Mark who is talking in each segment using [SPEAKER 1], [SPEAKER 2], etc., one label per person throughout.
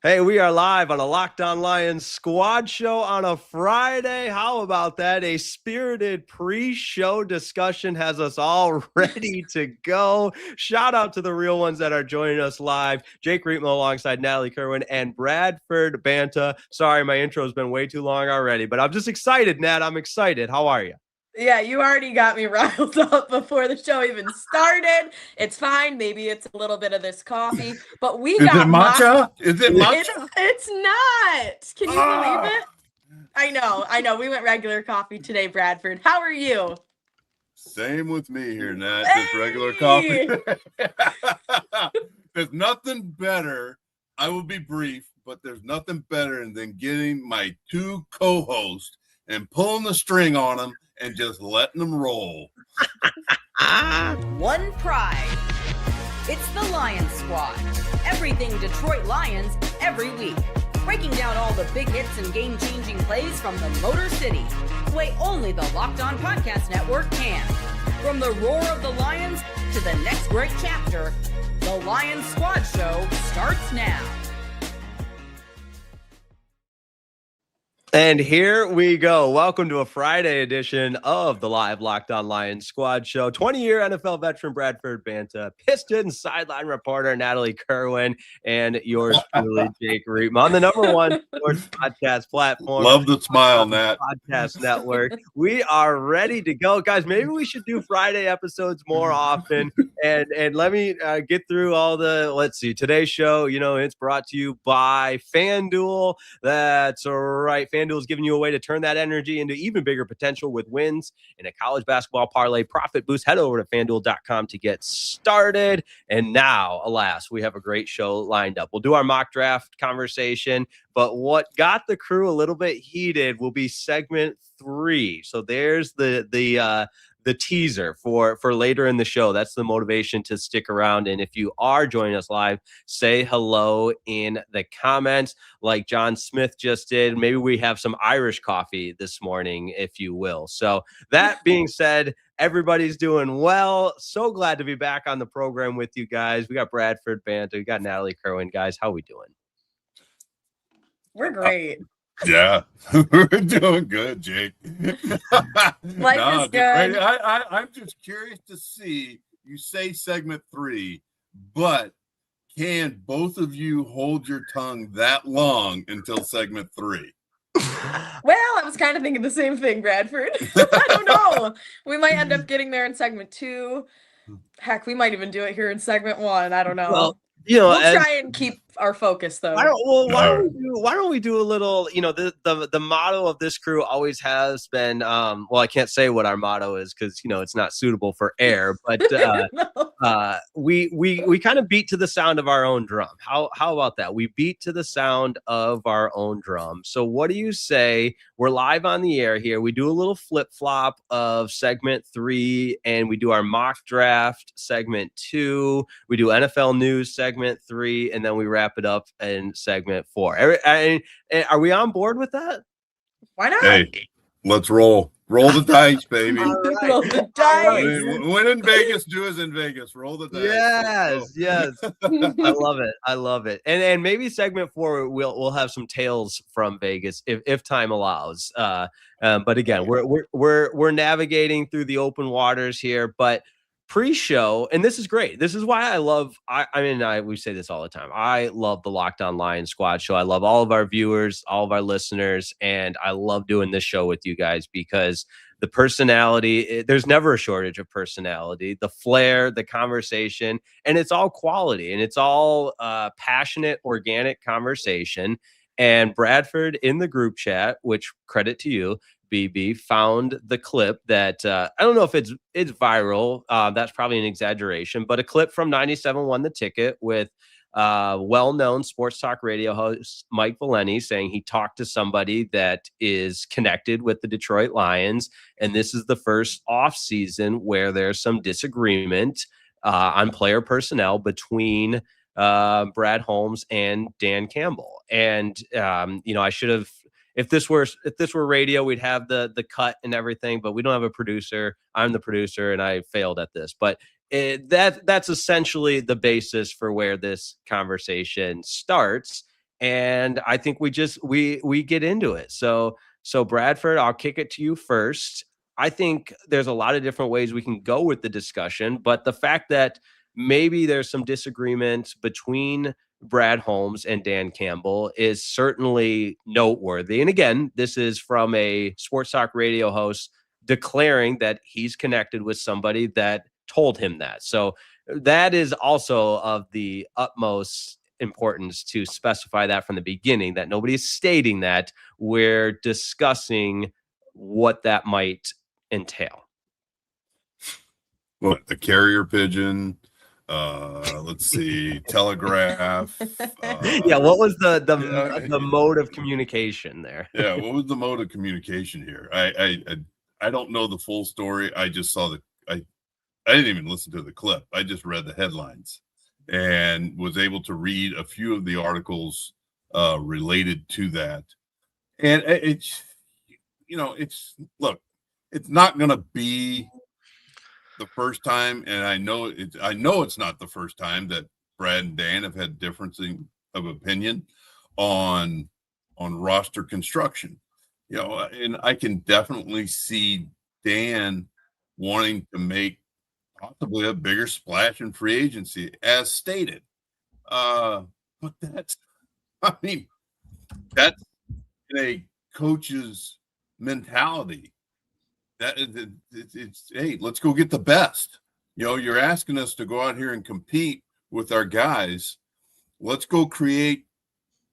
[SPEAKER 1] Hey, we are live on a Locked On Lions squad show on a Friday. How about that? A spirited pre-show discussion has us all ready to go. Shout out to the real ones that are joining us live. Jake Riepma alongside Natalie Kerwin and Bradford Banta. Sorry, my intro has been way too long already, but I'm just excited, Nat. I'm excited. How are you?
[SPEAKER 2] Yeah, you already got me riled up before the show even started. It's fine. Maybe it's a little bit of this coffee, but we
[SPEAKER 3] Is it
[SPEAKER 2] got
[SPEAKER 3] matcha? Is it
[SPEAKER 2] It's
[SPEAKER 3] matcha?
[SPEAKER 2] it's not. Can you believe it? I know. We went regular coffee today, Bradford. How are you?
[SPEAKER 3] Same with me here, Nat. Just regular coffee.
[SPEAKER 2] Hey!
[SPEAKER 3] There's nothing better. I will be brief, but there's nothing better than getting my two co-hosts and pulling the string on them and just letting them roll.
[SPEAKER 4] One pride. It's the Lions Squad. Everything Detroit Lions every week. Breaking down all the big hits and game-changing plays from the Motor City. The way only the Locked On Podcast Network can. From the roar of the Lions to the next great chapter, the Lions Squad Show starts now.
[SPEAKER 1] And here we go. Welcome to a Friday edition of the live Locked On Lions squad show. 20-year NFL veteran Bradford Banta, Pistons sideline reporter Natalie Kerwin, and yours truly, Jake Riepma, on the number one sports podcast platform.
[SPEAKER 3] Love the smile, Nat.
[SPEAKER 1] Podcast Network. We are ready to go. Guys, maybe we should do Friday episodes more often. And let me get through all the, let's see, today's show, it's brought to you by FanDuel. That's right. FanDuel is giving you a way to turn that energy into even bigger potential with wins in a college basketball parlay profit boost. Head over to FanDuel.com to get started. And now, alas, we have a great show lined up. We'll do our mock draft conversation, but what got the crew a little bit heated will be segment 3. So there's the teaser for later in the show. That's the motivation to stick around. And if you are joining us live, say hello in the comments like John Smith just did. Maybe we have some Irish coffee this morning, if you will. So that being said, everybody's doing well. So glad to be back on the program with you guys. We got Bradford Banta. We got Natalie Kerwin. Guys, how we doing?
[SPEAKER 2] We're great.
[SPEAKER 3] Yeah, we're doing good, Jake.
[SPEAKER 2] Life is good.
[SPEAKER 3] I'm just curious to see, you say segment 3, but can both of you hold your tongue that long until segment 3?
[SPEAKER 2] Well, I was kind of thinking the same thing, Bradford. I don't know. We might end up getting there in segment 2. Heck, we might even do it here in segment 1. I don't know.
[SPEAKER 1] Well,
[SPEAKER 2] we'll try and keep our focus, though.
[SPEAKER 1] Why don't we do a little, the motto of this crew always has been, well, I can't say what our motto is because, it's not suitable for air, but no. we kind of beat to the sound of our own drum. How about that? We beat to the sound of our own drum. So what do you say? We're live on the air here. We do a little flip flop of segment 3 and we do our mock draft segment 2. We do NFL news segment 3 and then we wrap it up in segment 4. Are we on board with that?
[SPEAKER 2] Why not?
[SPEAKER 3] Hey, let's roll the dice, baby.
[SPEAKER 2] Right. Roll the dice.
[SPEAKER 3] When in Vegas, do as in Vegas. Roll the dice.
[SPEAKER 1] Yes. I love it. And maybe segment 4 we'll have some tales from Vegas if time allows. But again, we're navigating through the open waters here, but pre-show, and this is great. This is why I love. We say this all the time. I love the Locked On Lions squad show. I love all of our viewers, all of our listeners, and I love doing this show with you guys because the personality. There's never a shortage of personality. The flair, the conversation, and it's all quality, and it's all passionate, organic conversation. And Bradford in the group chat, which credit to you, BB, found the clip that I don't know if it's viral. That's probably an exaggeration, but a clip from 97 Won the Ticket with well-known sports talk radio host Mike Valeni saying he talked to somebody that is connected with the Detroit Lions. And this is the first off season where there's some disagreement on player personnel between Brad Holmes and Dan Campbell. And, I should have, if this were radio, we'd have the cut and everything, but we don't have a producer. I'm the producer and I failed at this, but that's essentially the basis for where this conversation starts. and I think we get into it. So Bradford, I'll kick it to you first. I think there's a lot of different ways we can go with the discussion, but the fact that maybe there's some disagreement between Brad Holmes and Dan Campbell is certainly noteworthy. And again, this is from a sports talk radio host declaring that he's connected with somebody that told him that. So that is also of the utmost importance to specify that from the beginning, that nobody is stating that. We're discussing what that might entail.
[SPEAKER 3] What, the carrier pigeon? Let's see, telegraph.
[SPEAKER 1] Yeah, what was the mode of communication there?
[SPEAKER 3] Yeah, what was the mode of communication here? I don't know the full story. I just saw I didn't even listen to the clip. I just read the headlines and was able to read a few of the articles related to that. And it's not going to be the first time, and I know it's not the first time that Brad and Dan have had differencing of opinion on roster construction. And I can definitely see Dan wanting to make possibly a bigger splash in free agency, as stated. But that's in a coach's mentality. That it's hey, let's go get the best. You're asking us to go out here and compete with our guys. Let's go create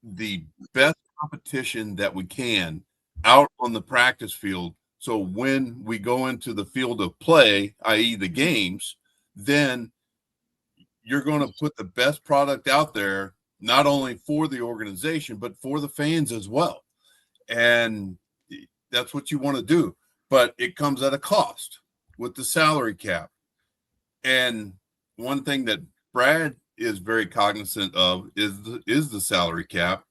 [SPEAKER 3] the best competition that we can out on the practice field. So when we go into the field of play, i.e. the games, then you're going to put the best product out there, not only for the organization, but for the fans as well. And that's what you want to do. But it comes at a cost with the salary cap. And one thing that Brad is very cognizant of is the salary cap.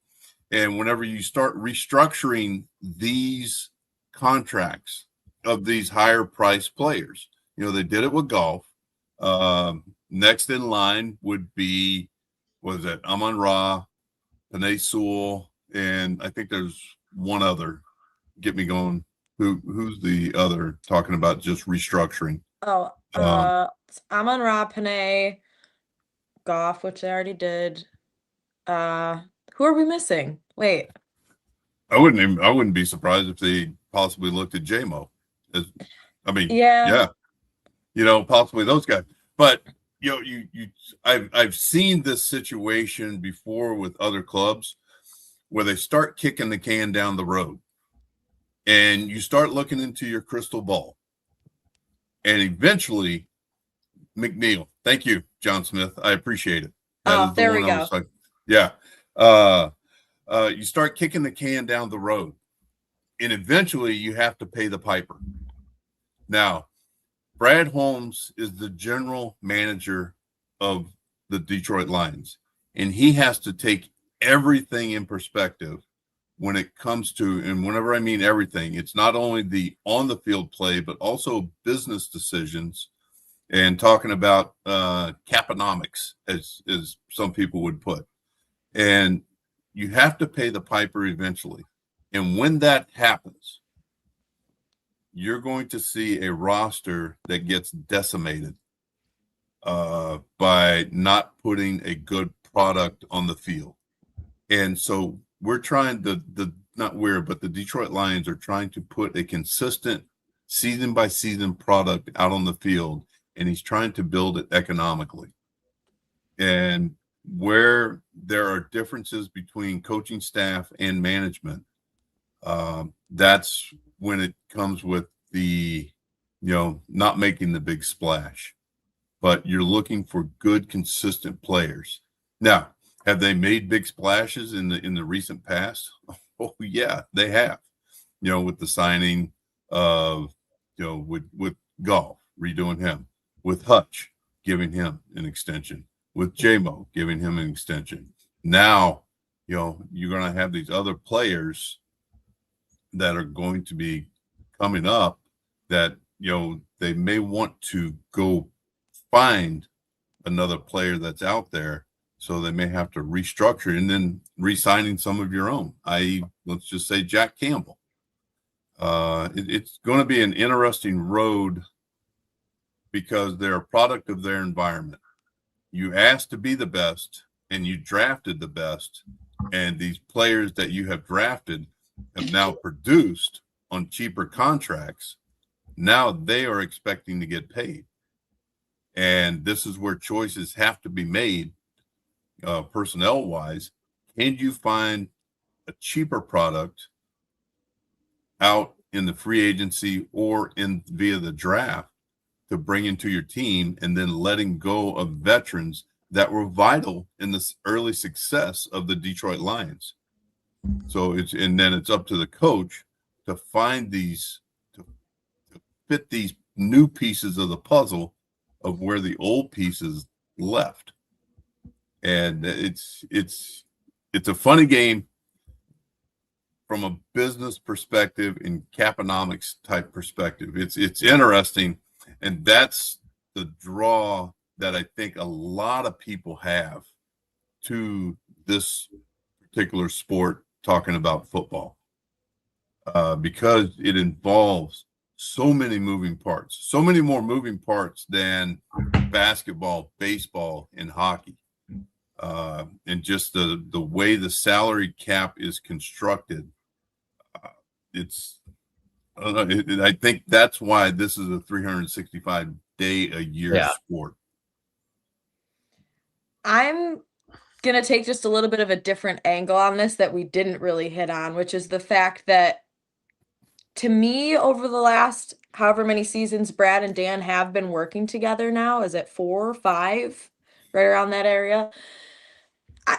[SPEAKER 3] And whenever you start restructuring these contracts of these higher priced players, they did it with golf. Next in line would be, Amon-Ra, Panay Sewell, and I think there's one other. Get me going. Who's the other talking about just restructuring?
[SPEAKER 2] Amon-Ra, Panay, Goff, which they already did. Who are we missing? Wait.
[SPEAKER 3] I wouldn't be surprised if they possibly looked at J-Mo.
[SPEAKER 2] Yeah.
[SPEAKER 3] Possibly those guys. But I've seen this situation before with other clubs where they start kicking the can down the road. And you start looking into your crystal ball. And eventually, McNeil. Thank you, John Smith. I appreciate it.
[SPEAKER 2] There we go.
[SPEAKER 3] You start kicking the can down the road. And eventually, you have to pay the piper. Now, Brad Holmes is the general manager of the Detroit Lions. And he has to take everything in perspective. When it comes to, and whenever I mean everything, it's not only the on the field play, but also business decisions and talking about caponomics, as some people would put. And you have to pay the piper eventually. And when that happens, you're going to see a roster that gets decimated by not putting a good product on the field. And so we're trying but the Detroit Lions are trying to put a consistent season by season product out on the field, and he's trying to build it economically. And where there are differences between coaching staff and management, that's when it comes with the, not making the big splash, but you're looking for good, consistent players. Now, have they made big splashes in the recent past? Oh yeah, they have. With the signing of, with Golf, redoing him, with Hutch, giving him an extension, with J-Mo, giving him an extension. Now, you're going to have these other players that are going to be coming up that, they may want to go find another player that's out there So they may have to restructure and then re-signing some of your own, i.e., let's just say Jack Campbell. It's going to be an interesting road because they're a product of their environment. You asked to be the best and you drafted the best, and these players that you have drafted have now produced on cheaper contracts. Now they are expecting to get paid. And this is where choices have to be made personnel-wise. Can you find a cheaper product out in the free agency or in via the draft to bring into your team, and then letting go of veterans that were vital in this early success of the Detroit Lions? So then it's up to the coach to find these, to fit these new pieces of the puzzle of where the old pieces left. And it's a funny game from a business perspective and caponomics type perspective. It's interesting. And that's the draw that I think a lot of people have to this particular sport, talking about football, because it involves so many moving parts, so many more moving parts than basketball, baseball, and hockey. And just the way the salary cap is constructed, I think that's why this is a 365-day-a-year sport.
[SPEAKER 2] I'm going to take just a little bit of a different angle on this that we didn't really hit on, which is the fact that, to me, over the last however many seasons Brad and Dan have been working together now, is it 4 or 5, right around that area?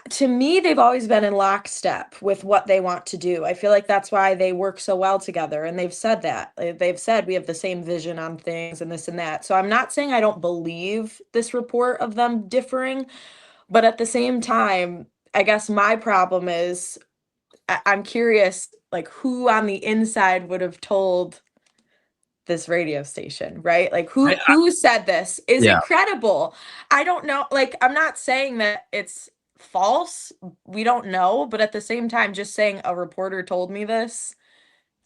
[SPEAKER 2] To me, they've always been in lockstep with what they want to do. I feel like that's why they work so well together. And they've said that. They've said we have the same vision on things and this and that. So I'm not saying I don't believe this report of them differing. But at the same time, I guess my problem is I'm curious, like, who on the inside would have told this radio station, right? Like, who said this? Is it credible? I don't know. Like, I'm not saying that it's false. We don't know. But at the same time, just saying a reporter told me this,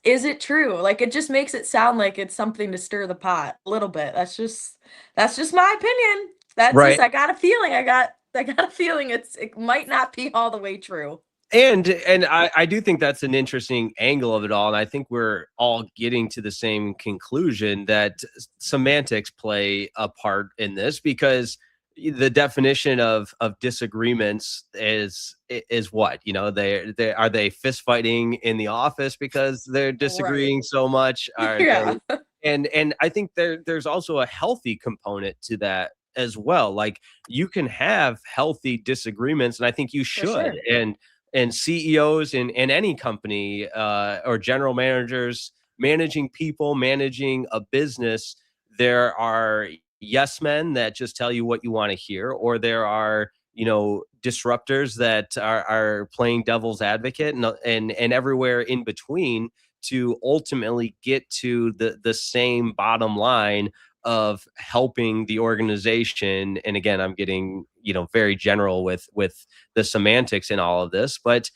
[SPEAKER 2] is it true? Like, it just makes it sound like it's something to stir the pot a little bit. That's just my opinion. That's right. I got a feeling. I got a feeling it might not be all the way true.
[SPEAKER 1] And I do think that's an interesting angle of it all. And I think we're all getting to the same conclusion that semantics play a part in this, because the definition of disagreements is what, they are they fist fighting in the office because they're disagreeing so much? And I think there's also a healthy component to that as well. Like, you can have healthy disagreements, and I think you should. And CEOs in any company, or general managers managing people, managing a business, there are yes men that just tell you what you want to hear, or there are disruptors that are playing devil's advocate, and everywhere in between, to ultimately get to the same bottom line of helping the organization. And again, I'm getting very general with the semantics in all of this, but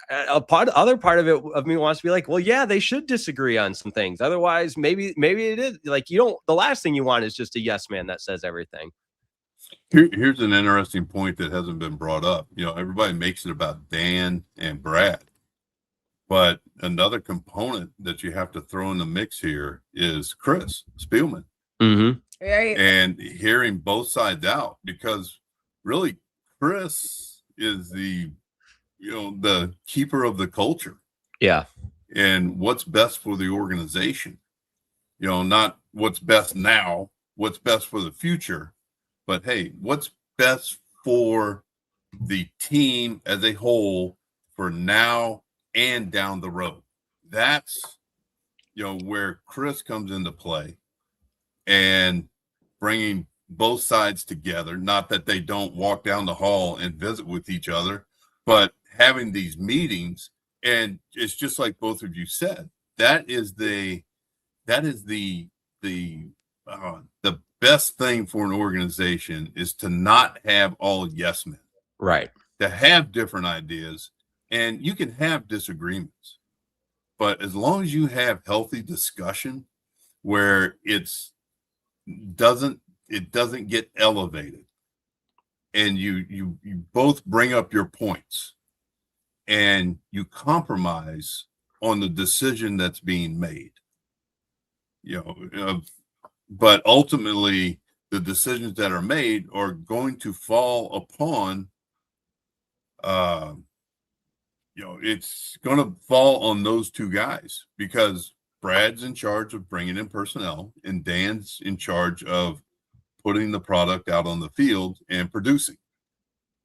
[SPEAKER 1] other part of me wants to be like, well, yeah, they should disagree on some things. Otherwise, maybe it is like, the last thing you want is just a yes man that says everything.
[SPEAKER 3] Here's an interesting point that hasn't been brought up. Everybody makes it about Dan and Brad, but another component that you have to throw in the mix here is Chris Spielman.
[SPEAKER 1] Mm-hmm.
[SPEAKER 2] Right.
[SPEAKER 3] And hearing both sides out, because really Chris is the keeper of the culture.
[SPEAKER 1] Yeah.
[SPEAKER 3] And what's best for the organization, not what's best now, what's best for the future, but hey, what's best for the team as a whole for now and down the road. That's where Chris comes into play, and bringing both sides together. Not that they don't walk down the hall and visit with each other, but having these meetings. And it's just like both of you said, that is the best thing for an organization is to not have all yes men.
[SPEAKER 1] Right.
[SPEAKER 3] To have different ideas, and you can have disagreements, but as long as you have healthy discussion where it doesn't get elevated, and you both bring up your points and you compromise on the decision that's being made, but ultimately the decisions that are made are going to fall upon it's going to fall on those two guys, because Brad's in charge of bringing in personnel and Dan's in charge of putting the product out on the field and producing.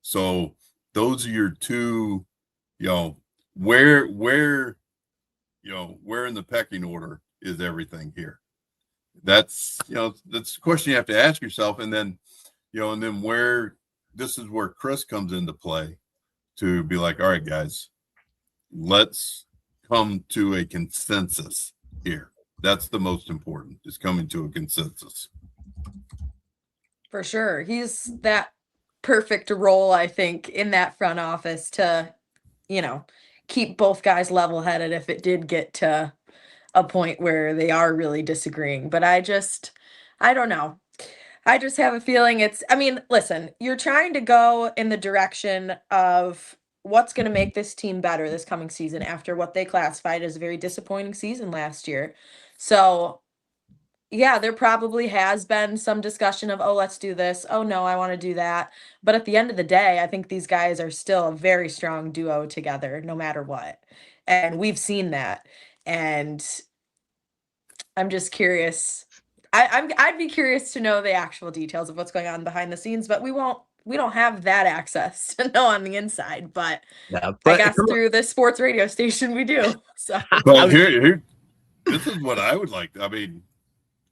[SPEAKER 3] So those are your two, where in the pecking order is everything here? That's the question you have to ask yourself. And then, this is where Chris comes into play to be like, all right, guys, let's come to a consensus here. That's the most important, is coming to a consensus.
[SPEAKER 2] For sure. He's that perfect role, I think, in that front office to, keep both guys level-headed if it did get to a point where they are really disagreeing. But I don't know. I just have a feeling listen, you're trying to go in the direction of what's going to make this team better this coming season after what they classified as a very disappointing season last year. So, yeah, there probably has been some discussion of, oh, let's do this. Oh, no, I want to do that. But at the end of the day, I think these guys are still a very strong duo together, no matter what. And we've seen that. And I'm just curious. I'd be curious to know the actual details of what's going on behind the scenes, but we don't have that access to know on the inside. But I guess through this sports radio station we do. So,
[SPEAKER 3] but here, this is what I would like. I mean,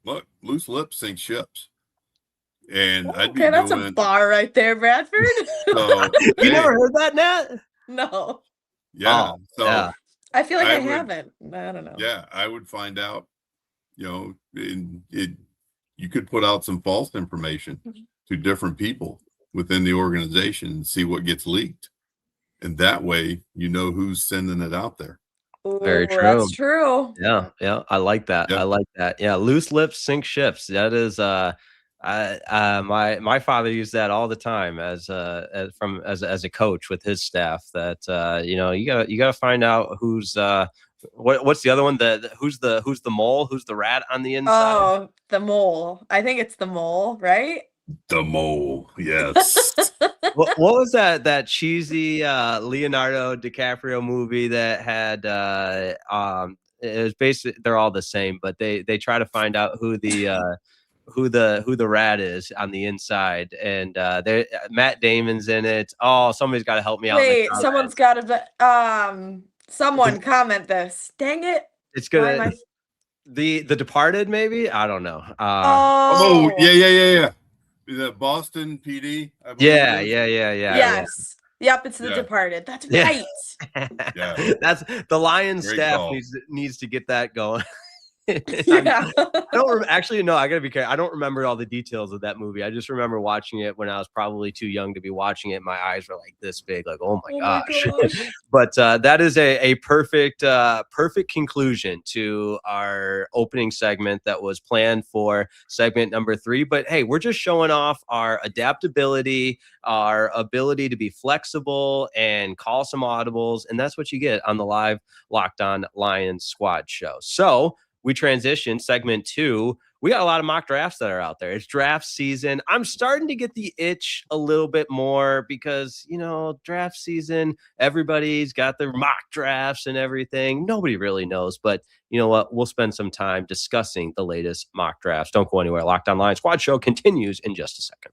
[SPEAKER 3] look, loose lips sink ships. And
[SPEAKER 2] okay, that's a bar right there, Bradford.
[SPEAKER 3] So,
[SPEAKER 1] you never heard that, Nat?
[SPEAKER 2] No.
[SPEAKER 3] Yeah.
[SPEAKER 2] I feel like I haven't. I don't know.
[SPEAKER 3] Yeah, I would find out. You could put out some false information to different people within the organization and see what gets leaked. And that way, who's sending it out there.
[SPEAKER 2] Ooh,
[SPEAKER 1] very true.
[SPEAKER 2] That's true.
[SPEAKER 1] Yeah. I like that.
[SPEAKER 3] Yep.
[SPEAKER 1] I like that. Yeah, loose lips sink ships. That is my father used that all the time as a coach with his staff. That you gotta find out who's what's the other one? Who's the mole? Who's the rat on the inside?
[SPEAKER 2] Oh, the mole. I think it's the mole, right?
[SPEAKER 3] The mole, yes.
[SPEAKER 1] What was that cheesy Leonardo DiCaprio movie that had it was basically, they're all the same, but they try to find out who the rat is on the inside, and Matt Damon's in it. Oh, somebody's got to help me out.
[SPEAKER 2] Wait, someone's got to someone comment this. Dang it.
[SPEAKER 1] It's gonna the Departed, maybe? I don't know.
[SPEAKER 3] Yeah. The Boston PD.
[SPEAKER 1] Yeah.
[SPEAKER 2] Yes. Yep, it's The Departed. That's right.
[SPEAKER 3] Yeah.
[SPEAKER 1] That's the Lions
[SPEAKER 3] Great
[SPEAKER 1] staff
[SPEAKER 3] call.
[SPEAKER 1] needs to get that going.
[SPEAKER 2] Yeah.
[SPEAKER 1] I don't actually, no, I gotta be careful. I don't remember all the details of that movie. I just remember watching it when I was probably too young to be watching it. My eyes were like this big, like, oh my gosh. But that is a perfect conclusion to our opening segment that was planned for segment number 3. But hey, we're just showing off our adaptability, our ability to be flexible and call some audibles, and that's what you get on the live Locked On Lions Squad show. So we transition segment 2. We got a lot of mock drafts that are out there. It's draft season. I'm starting to get the itch a little bit more because, draft season, everybody's got their mock drafts and everything. Nobody really knows, but you know what? We'll spend some time discussing the latest mock drafts. Don't go anywhere. Locked On Lions Squad show continues in just a second.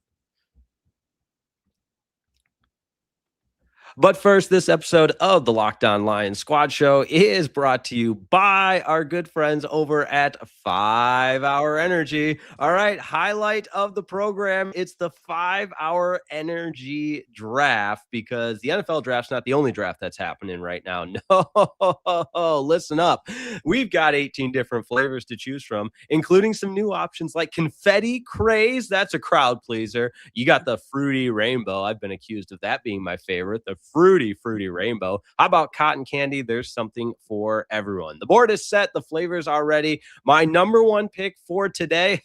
[SPEAKER 1] But first, this episode of the Locked On Lions Squad Show is brought to you by our good friends over at 5 Hour Energy. All right, highlight of the program, it's the 5 Hour Energy Draft, because the NFL draft's not the only draft that's happening right now. No, listen up. We've got 18 different flavors to choose from, including some new options like Confetti Craze. That's a crowd pleaser. You got the Fruity Rainbow. I've been accused of that being my favorite, the fruity rainbow. How about cotton candy? There's something for everyone. The board is set. The flavors are ready. My number one pick for today,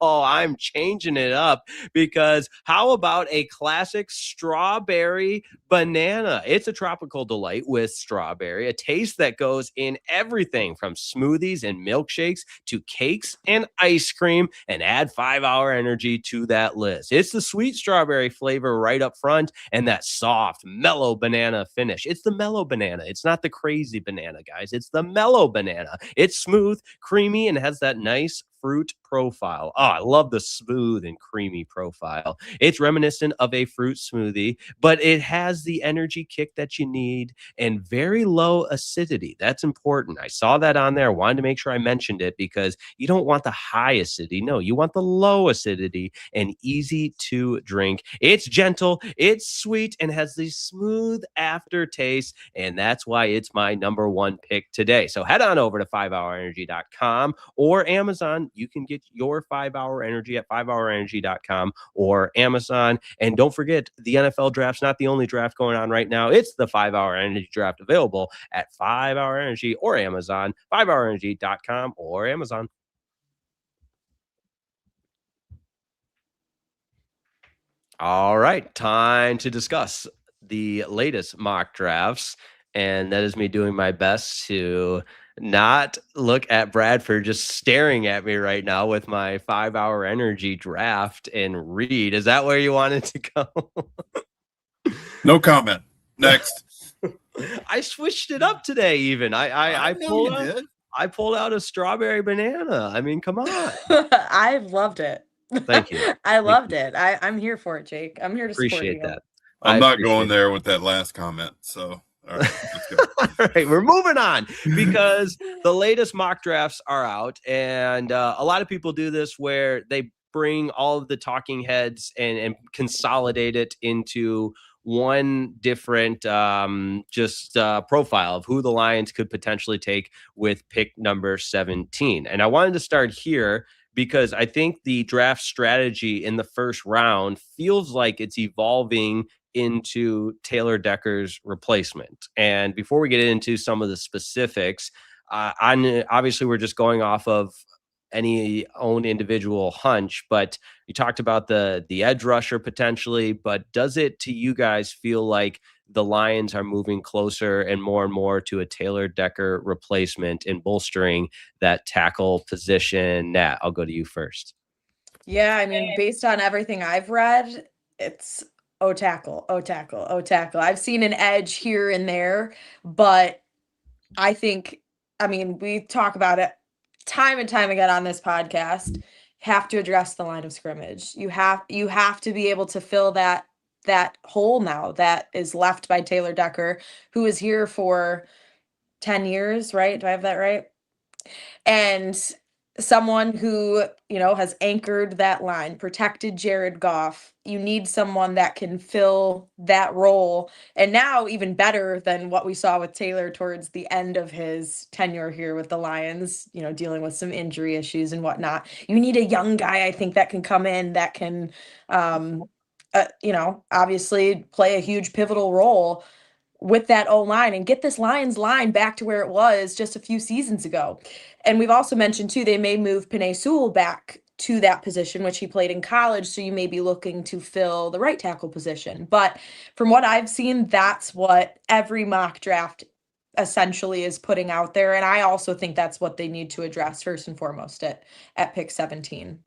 [SPEAKER 1] I'm changing it up, because how about a classic strawberry banana? It's a tropical delight with strawberry, a taste that goes in everything from smoothies and milkshakes to cakes and ice cream, and add 5 Hour Energy to that list. It's the sweet strawberry flavor right up front and that soft, mellow banana finish. It's the mellow banana. It's not the crazy banana, guys. It's the mellow banana. It's smooth, creamy, and has that nice fruit profile. Oh, I love the smooth and creamy profile. It's reminiscent of a fruit smoothie, but it has the energy kick that you need and very low acidity. That's important. I saw that on there. I wanted to make sure I mentioned it, because you don't want the high acidity. No, you want the low acidity and easy to drink. It's gentle, it's sweet, and has the smooth aftertaste, and that's why it's my number one pick today. So head on over to 5hourenergy.com or Amazon. You can get your 5 Hour Energy at 5hourenergy.com or Amazon. And don't forget, the NFL draft's not the only draft going on right now. It's the 5 Hour Energy draft, available at 5 Hour Energy or Amazon, 5hourenergy.com or Amazon. All right, time to discuss the latest mock drafts. And that is me doing my best to not look at Bradford just staring at me right now with my 5 Hour Energy draft and read. Is that where you wanted to go?
[SPEAKER 3] No comment. Next.
[SPEAKER 1] I switched it up today. Even I pulled out a strawberry banana. I mean, come on.
[SPEAKER 2] I loved it.
[SPEAKER 1] Thank you.
[SPEAKER 2] I loved it. I'm here for it, Jake. I'm here to
[SPEAKER 1] Appreciate
[SPEAKER 2] support you.
[SPEAKER 1] that.
[SPEAKER 3] I'm not going there with that last comment. So, all right, let's go.
[SPEAKER 1] All right, we're moving on, because the latest mock drafts are out, and a lot of people do this where they bring all of the talking heads and consolidate it into one different profile of who the Lions could potentially take with pick number 17. And I wanted to start here, because I think the draft strategy in the first round feels like it's evolving into Taylor Decker's replacement. And before we get into some of the specifics, obviously we're just going off of any own individual hunch, but you talked about the edge rusher potentially, but does it to you guys feel like the Lions are moving closer and more to a Taylor Decker replacement in bolstering that tackle position? Nat, I'll go to you first.
[SPEAKER 2] Yeah, I mean, based on everything I've read, it's tackle. I've seen an edge here and there, but I think, I mean, we talk about it time and time again on this podcast. Have to address the line of scrimmage. You have to be able to fill that hole now that is left by Taylor Decker, who is here for 10 years, right? Do I have that right? And someone who, has anchored that line, protected Jared Goff. You need someone that can fill that role. And now even better than what we saw with Taylor towards the end of his tenure here with the Lions, dealing with some injury issues and whatnot. You need a young guy, I think, that can come in, that can, obviously play a huge pivotal role with that O-line and get this Lions line back to where it was just a few seasons ago. And we've also mentioned too, they may move Penei Sewell back to that position, which he played in college. So you may be looking to fill the right tackle position. But from what I've seen, that's what every mock draft essentially is putting out there. And I also think that's what they need to address first and foremost at pick 17.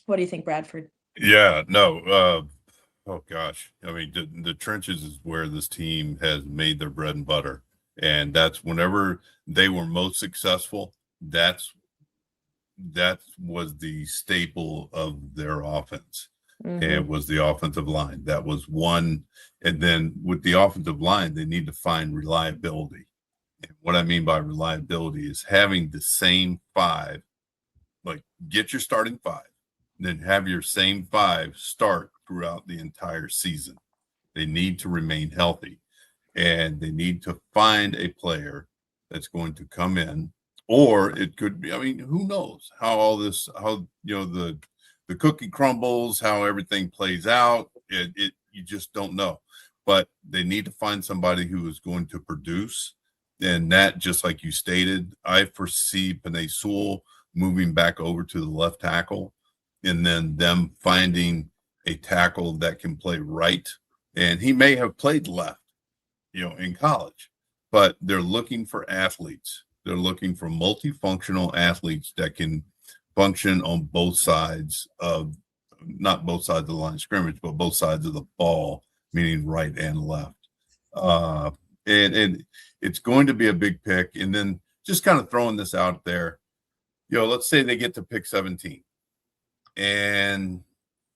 [SPEAKER 2] What do you think, Bradford?
[SPEAKER 3] Yeah, no. Oh gosh. I mean, the trenches is where this team has made their bread and butter. And that's whenever they were most successful, that was the staple of their offense. and was the offensive line. That was one. And then with the offensive line, they need to find reliability. And what I mean by reliability is having the same five, like get your starting five, then have your same five start throughout the entire season. They need to remain healthy, and they need to find a player that's going to come in, or it could be, I mean, who knows how all this, how, you know, the cookie crumbles, how everything plays out. You just don't know, but they need to find somebody who is going to produce. And that, just like you stated, I foresee Penei Sewell moving back over to the left tackle, and then them finding a tackle that can play right. And he may have played left, you know, in college, but they're looking for athletes. They're looking for multifunctional athletes that can function on both sides of, not both sides of the line of scrimmage, but both sides of the ball, meaning right and left. And it's going to be a big pick. And then just kind of throwing this out there, you know, let's say they get to pick 17 and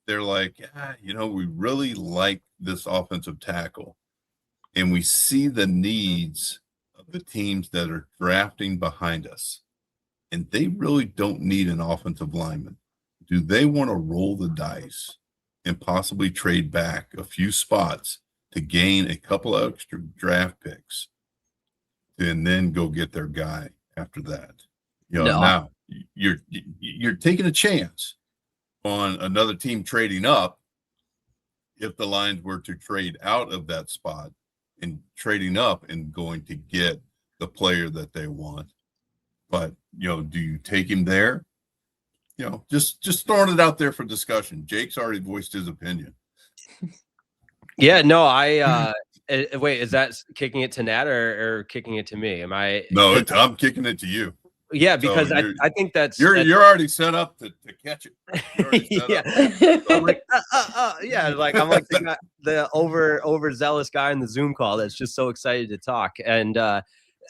[SPEAKER 3] they're like, you know, we really like this offensive tackle, and we see the needs of the teams that are drafting behind us, and they really don't need an offensive lineman. Do they want to roll the dice and possibly trade back a few spots to gain a couple of extra draft picks and then go get their guy after that? You know, now you're taking a chance on another team trading up if the Lions were to trade out of that spot and trading up and going to get the player that they want. But, you know, do you take him there? You know, just throwing it out there for discussion. Jake's already voiced his opinion.
[SPEAKER 1] Yeah, no, wait, is that kicking it to Nat or kicking it to me? Am I?
[SPEAKER 3] No, I'm kicking it to you.
[SPEAKER 1] Yeah, because so I think that's
[SPEAKER 3] you're already set up to catch it.
[SPEAKER 1] Yeah, I'm like, yeah, like I'm like the overzealous guy in the Zoom call that's just so excited to talk. And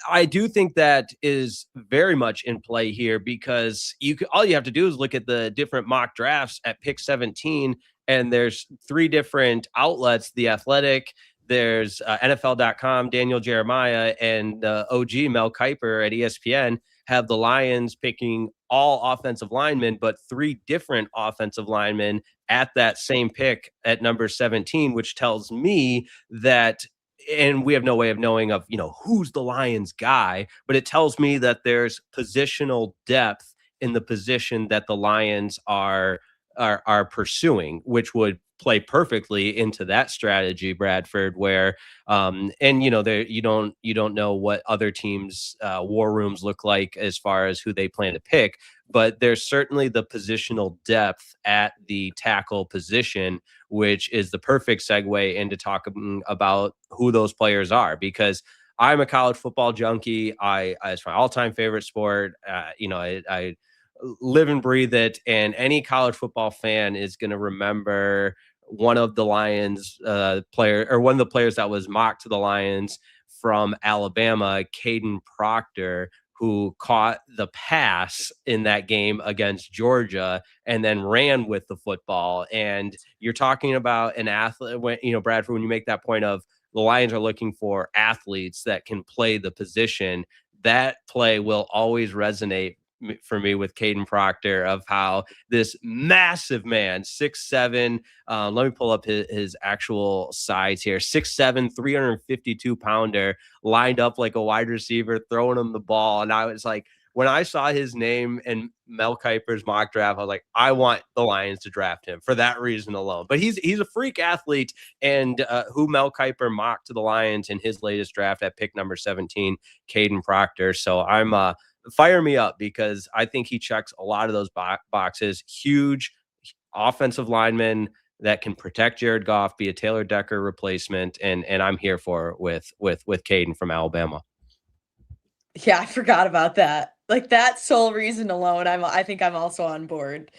[SPEAKER 1] I do think that is very much in play here, because all you have to do is look at the different mock drafts at pick 17, and there's 3 different outlets: The Athletic, there's NFL.com, Daniel Jeremiah, and OG Mel Kiper at ESPN have the Lions picking all offensive linemen, but 3 different offensive linemen at that same pick at number 17, which tells me that, and we have no way of knowing of, you know, who's the Lions guy, but it tells me that there's positional depth in the position that the Lions are pursuing, which would play perfectly into that strategy, Bradford, where and you know, there you don't know what other teams war rooms look like as far as who they plan to pick, but there's certainly the positional depth at the tackle position, which is the perfect segue into talking about who those players are, because I'm a college football junkie. It's my all-time favorite sport. You know, I live and breathe it, and any college football fan is going to remember one of the Lions player, or one of the players that was mocked to the Lions from Alabama, Caden Proctor, who caught the pass in that game against Georgia and then ran with the football. And you're talking about an athlete, when, you know, Bradford, when you make that point of the Lions are looking for athletes that can play the position, that play will always resonate for me with Caden Proctor, of how this massive man, 6'7", let me pull up his actual size here, 6'7", 352-pounder, lined up like a wide receiver, throwing him the ball. And I was like, when I saw his name in Mel Kiper's mock draft, I was like, I want the Lions to draft him for that reason alone. But he's a freak athlete, and who Mel Kiper mocked to the Lions in his latest draft at pick number 17, Caden Proctor. So I'm fire me up, because I think he checks a lot of those boxes. Huge offensive lineman that can protect Jared Goff, be a Taylor Decker replacement, and I'm here for it with Caden from Alabama.
[SPEAKER 2] Yeah, I forgot about that. Like, that sole reason alone, I think I'm also on board.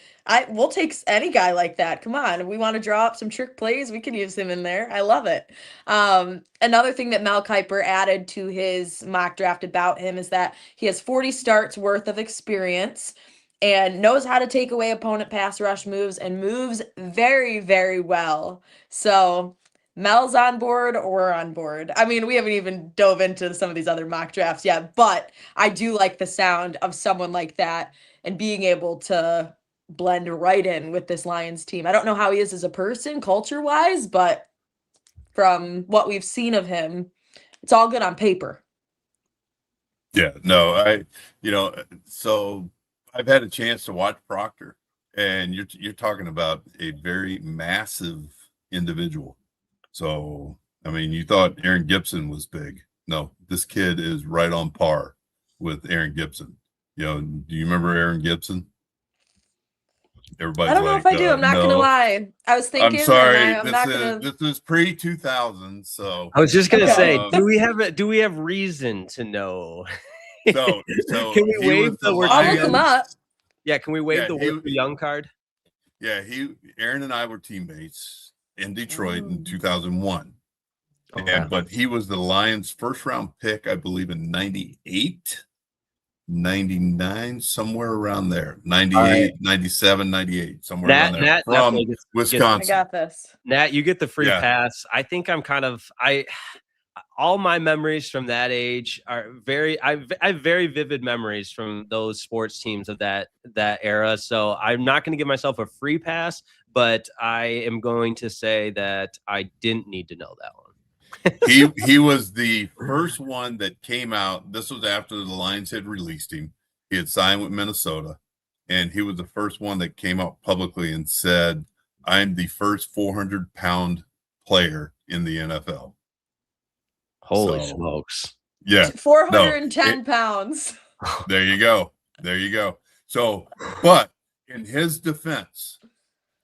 [SPEAKER 2] We'll take any guy like that. Come on, we want to draw up some trick plays, we can use him in there. I love it. Another thing that Mel Kiper added to his mock draft about him is that he has 40 starts worth of experience. and knows how to take away opponent pass rush moves and moves very, very well. So Mel's on board, or we're on board. I mean, we haven't even dove into some of these other mock drafts yet, but I do like the sound of someone like that and being able to blend right in with this Lions team. I don't know how he is as a person, culture-wise, but from what we've seen of him, it's all good on paper.
[SPEAKER 3] Yeah, no, so I've had a chance to watch Proctor, and you're talking about a very massive individual. So, I mean, you thought Aaron Gibson was big. No, this kid is right on par with Aaron Gibson. Do you remember Aaron Gibson? Everybody's
[SPEAKER 2] I don't know if I do. I'm not gonna lie. I was thinking.
[SPEAKER 3] I'm sorry.
[SPEAKER 2] I'm not gonna.
[SPEAKER 3] This is pre-2000, so
[SPEAKER 1] I was just gonna say, do we have reason to know?
[SPEAKER 3] So
[SPEAKER 1] can we waive the word?
[SPEAKER 2] I'll look him up.
[SPEAKER 1] Yeah, can we waive the word young card?
[SPEAKER 3] Yeah, Aaron and I were teammates in Detroit in 2001. Okay. But he was the Lions' first round pick, I believe, in 98, 99, somewhere around there. 98, 97, 98, somewhere around there. From Wisconsin.
[SPEAKER 2] I got this.
[SPEAKER 1] Nat, you get the free pass. I think I'm all my memories from that age are I have very vivid memories from those sports teams of that era. So I'm not going to give myself a free pass, but I am going to say that I didn't need to know that one.
[SPEAKER 3] He was the first one that came out. This was after the Lions had released him. He had signed with Minnesota, and he was the first one that came out publicly and said, "I'm the first 400-pound player in the NFL."
[SPEAKER 1] Holy smokes.
[SPEAKER 3] Yeah.
[SPEAKER 2] 410 pounds.
[SPEAKER 3] There you go. So, but in his defense,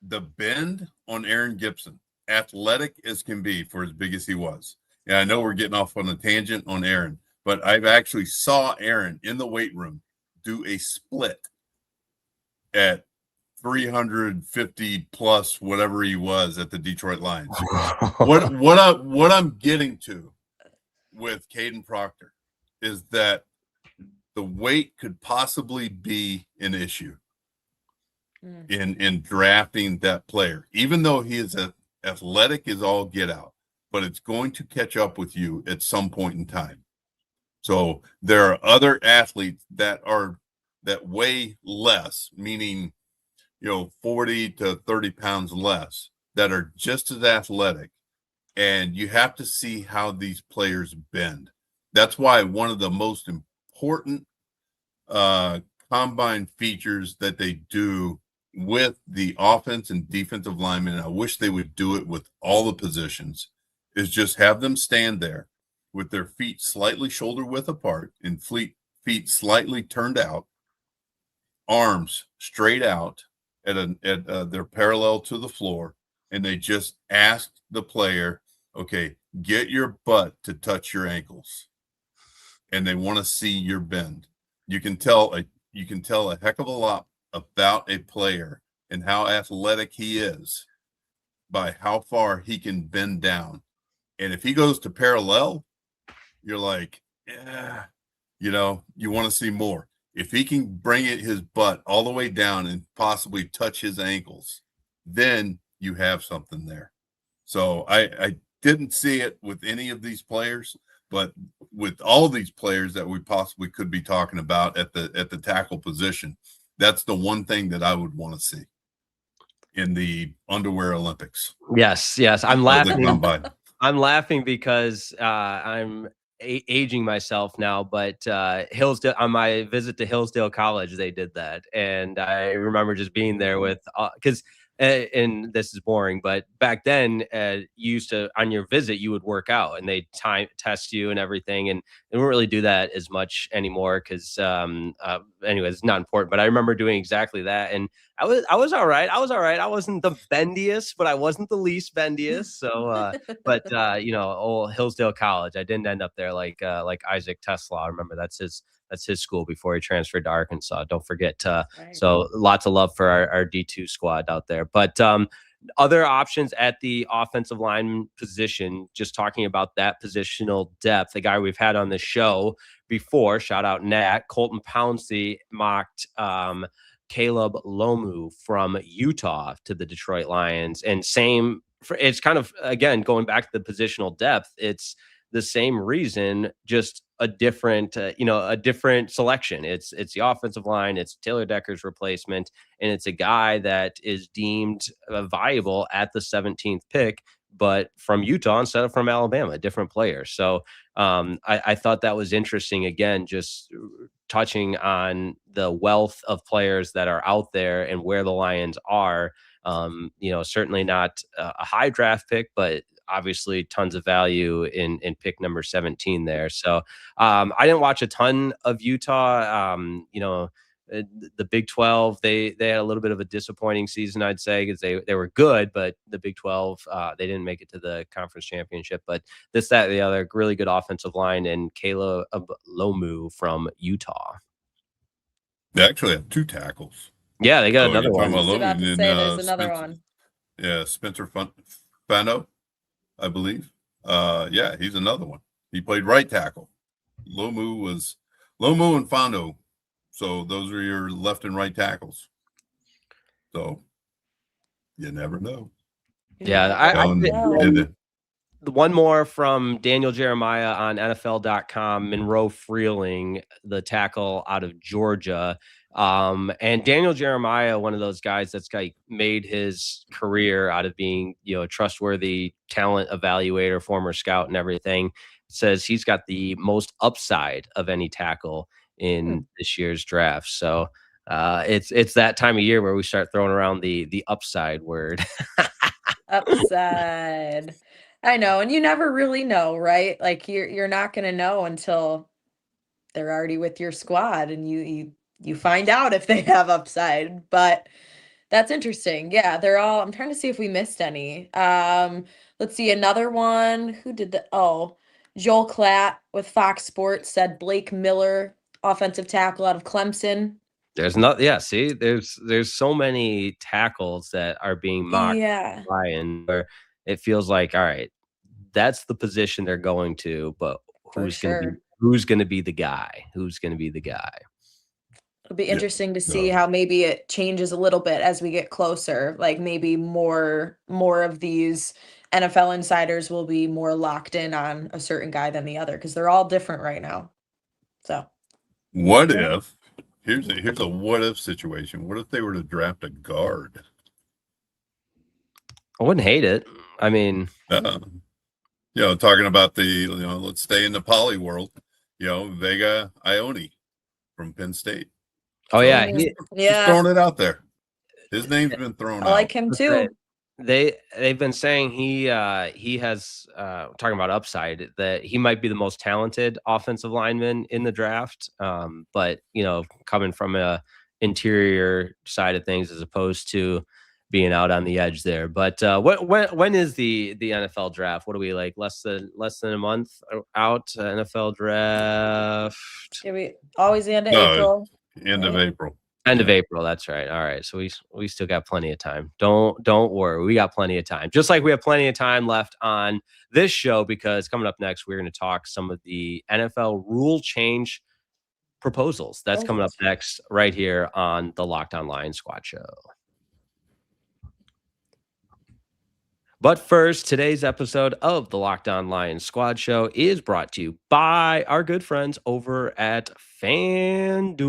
[SPEAKER 3] the bend on Aaron Gibson, athletic as can be for as big as he was. Yeah, I know we're getting off on a tangent on Aaron, but I've actually saw Aaron in the weight room do a split at 350 plus whatever he was at the Detroit Lions. What I'm getting to with Caden Proctor is that the weight could possibly be an issue in drafting that player, even though he is athletic as all get out, but it's going to catch up with you at some point in time. So there are other athletes that weigh less, meaning 40 to 30 pounds less, that are just as athletic. And you have to see how these players bend. That's why one of the most important combine features that they do with the offense and defensive linemen, and I wish they would do it with all the positions, is just have them stand there with their feet slightly shoulder width apart and feet slightly turned out, arms straight out they're parallel to the floor, and they just ask the player, okay, get your butt to touch your ankles, and they want to see your bend. You can tell a heck of a lot about a player and how athletic he is by how far he can bend down. And if he goes to parallel, you're like, yeah, you want to see more. If he can bring his butt all the way down and possibly touch his ankles, then you have something there. So I didn't see it with any of these players, but with all these players that we possibly could be talking about at the tackle position, that's the one thing that I would want to see in the underwear Olympics.
[SPEAKER 1] Yes. I'm laughing. I'm laughing because I'm aging myself now, but Hillsdale, on my visit to Hillsdale College, they did that. And I remember just being there with, because and this is boring, but back then you used to, on your visit, you would work out and they test you and everything, and they don't really do that as much anymore because anyways, it's not important. But I remember doing exactly that, and I was all right. I wasn't the bendiest, but I wasn't the least bendiest. So but old Hillsdale College, I didn't end up there like Isaac Tesla. I remember that's his school before he transferred to Arkansas. Don't forget. Right. So lots of love for our D2 squad out there. But other options at the offensive line position, just talking about that positional depth, the guy we've had on the show before, shout out Nat, Colton Pouncey mocked Caleb Lomu from Utah to the Detroit Lions. And it's kind of, again, going back to the positional depth, it's the same reason, just a different, a different selection. It's the offensive line, it's Taylor Decker's replacement, and it's a guy that is deemed viable at the 17th pick, but from Utah instead of from Alabama, a different player. So I thought that was interesting. Again, just touching on the wealth of players that are out there and where the Lions are. Certainly not a high draft pick, but obviously tons of value in pick number 17 there. So I didn't watch a ton of Utah. The Big 12, they had a little bit of a disappointing season, I'd say, because they were good, but the Big 12, they didn't make it to the conference championship. But this, that, the other, really good offensive line, and Caleb Lomu from Utah.
[SPEAKER 3] They actually have 2 tackles.
[SPEAKER 1] Yeah, they got another one.
[SPEAKER 2] I was about to say there's another one.
[SPEAKER 3] Yeah, Spencer Fano, I believe. Yeah, he's another one. He played right tackle. Lomu and Fano. So those are your left and right tackles. So you never know.
[SPEAKER 1] Yeah, one more from Daniel Jeremiah on NFL.com. Monroe Freeling, the tackle out of Georgia. And Daniel Jeremiah, one of those guys that's made his career out of being, a trustworthy talent evaluator, former scout and everything, says he's got the most upside of any tackle in this year's draft. So it's that time of year where we start throwing around the upside word.
[SPEAKER 2] Upside. I know, and you never really know, right? Like you're not going to know until they're already with your squad and you find out if they have upside. But that's interesting. Yeah, I'm trying to see if we missed any. Let's see, another one. Who did Joel Klatt with Fox Sports said Blake Miller, offensive tackle out of Clemson.
[SPEAKER 1] There's there's so many tackles that are being mocked by, and where it feels like, all right, that's the position they're going to, but who's going to be the guy? Who's going to be the guy?
[SPEAKER 2] It'll be interesting to see how maybe it changes a little bit as we get closer. Like maybe more of these NFL insiders will be more locked in on a certain guy than the other, because they're all different right now. So
[SPEAKER 3] what if here's a what if situation? What if they were to draft a guard?
[SPEAKER 1] I wouldn't hate it. I mean,
[SPEAKER 3] talking about let's stay in the poly world. Vega Ione from Penn State.
[SPEAKER 1] Oh, yeah.
[SPEAKER 3] He's throwing it out there. His name's been thrown out.
[SPEAKER 2] I like him too.
[SPEAKER 1] They've been saying he has talking about upside, that he might be the most talented offensive lineman in the draft. But coming from a interior side of things as opposed to being out on the edge there. But when is the NFL draft? What are we, like, less than a month out? NFL draft?
[SPEAKER 2] Yeah, we always the end of April.
[SPEAKER 3] End of April.
[SPEAKER 1] End of April. That's right. All right. So we still got plenty of time. Don't worry. We got plenty of time. Just like we have plenty of time left on this show, because coming up next, we're going to talk some of the NFL rule change proposals. That's coming up next right here on the Locked On Lions Squad Show. But first, today's episode of the Locked On Lions Squad Show is brought to you by our good friends over at FanDuel.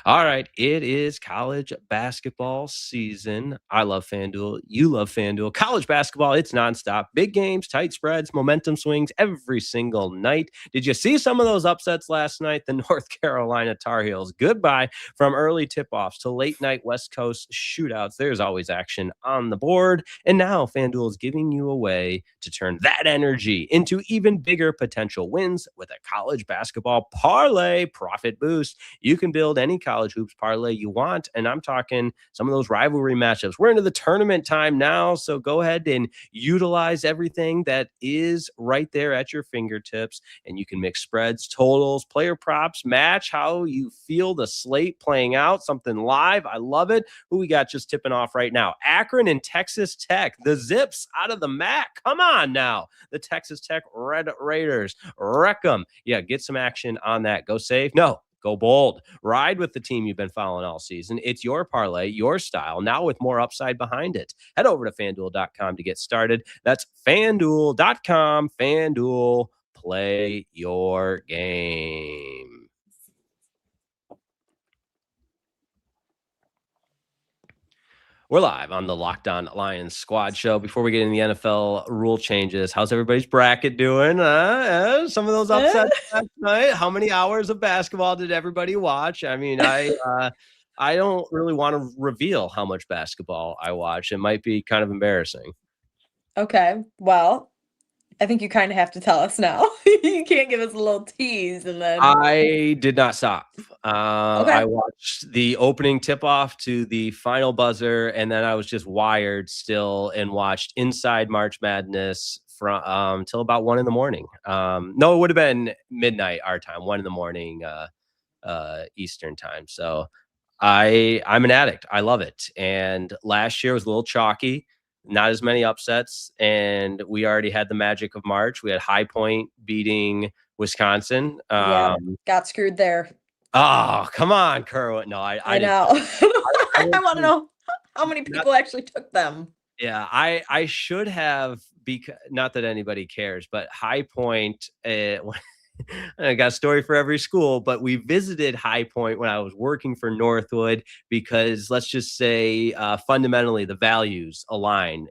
[SPEAKER 1] All right, it is college basketball season. I love FanDuel. You love FanDuel. College basketball, it's nonstop. Big games, tight spreads, momentum swings every single night. Did you see some of those upsets last night? The North Carolina Tar Heels. Goodbye. From early tip-offs to late-night West Coast shootouts, there's always action on the board. And now FanDuel is giving you a way to turn that energy into even bigger potential wins with a college basketball parlay profit boost. You can build any college hoops parlay you want, and I'm talking some of those rivalry matchups. We're into the tournament time now, so go ahead and utilize everything that is right there at your fingertips, and you can mix spreads, totals, player props, match how you feel the slate playing out, something live. I love it. Who we got just tipping off right now? Akron and Texas Tech. The Zips out of the MAC. Come on now. The Texas Tech Red Raiders. Wreck them. Yeah, get some action on that. Go safe. No, Go bold. Ride with the team you've been following all season. It's your parlay, your style, now with more upside behind it. Head over to FanDuel.com to get started. That's FanDuel.com. FanDuel, play your game. We're live on the Locked On Lions Squad Show. Before we get into the NFL rule changes, how's everybody's bracket doing? Some of those upsets last night. How many hours of basketball did everybody watch? I mean, I don't really want to reveal how much basketball I watch. It might be kind of embarrassing.
[SPEAKER 2] Okay, well, I think you kind of have to tell us now. You can't give us a little tease and then.
[SPEAKER 1] I did not stop.
[SPEAKER 2] Okay.
[SPEAKER 1] I watched the opening tip-off to the final buzzer, and then I was just wired still and watched Inside March Madness from till about 1 a.m. No, it would have been midnight our time, 1 a.m. Eastern time. So I'm an addict. I love it. And last year was a little chalky. Not as many upsets, and we already had the magic of March. We had High Point beating Wisconsin.
[SPEAKER 2] Got screwed there.
[SPEAKER 1] Oh, come on, Kerwin. No, I
[SPEAKER 2] know. I want to know how many people actually took them.
[SPEAKER 1] Yeah, I should have, because not that anybody cares, but High Point. I got a story for every school, but we visited High Point when I was working for Northwood because let's just say fundamentally the values align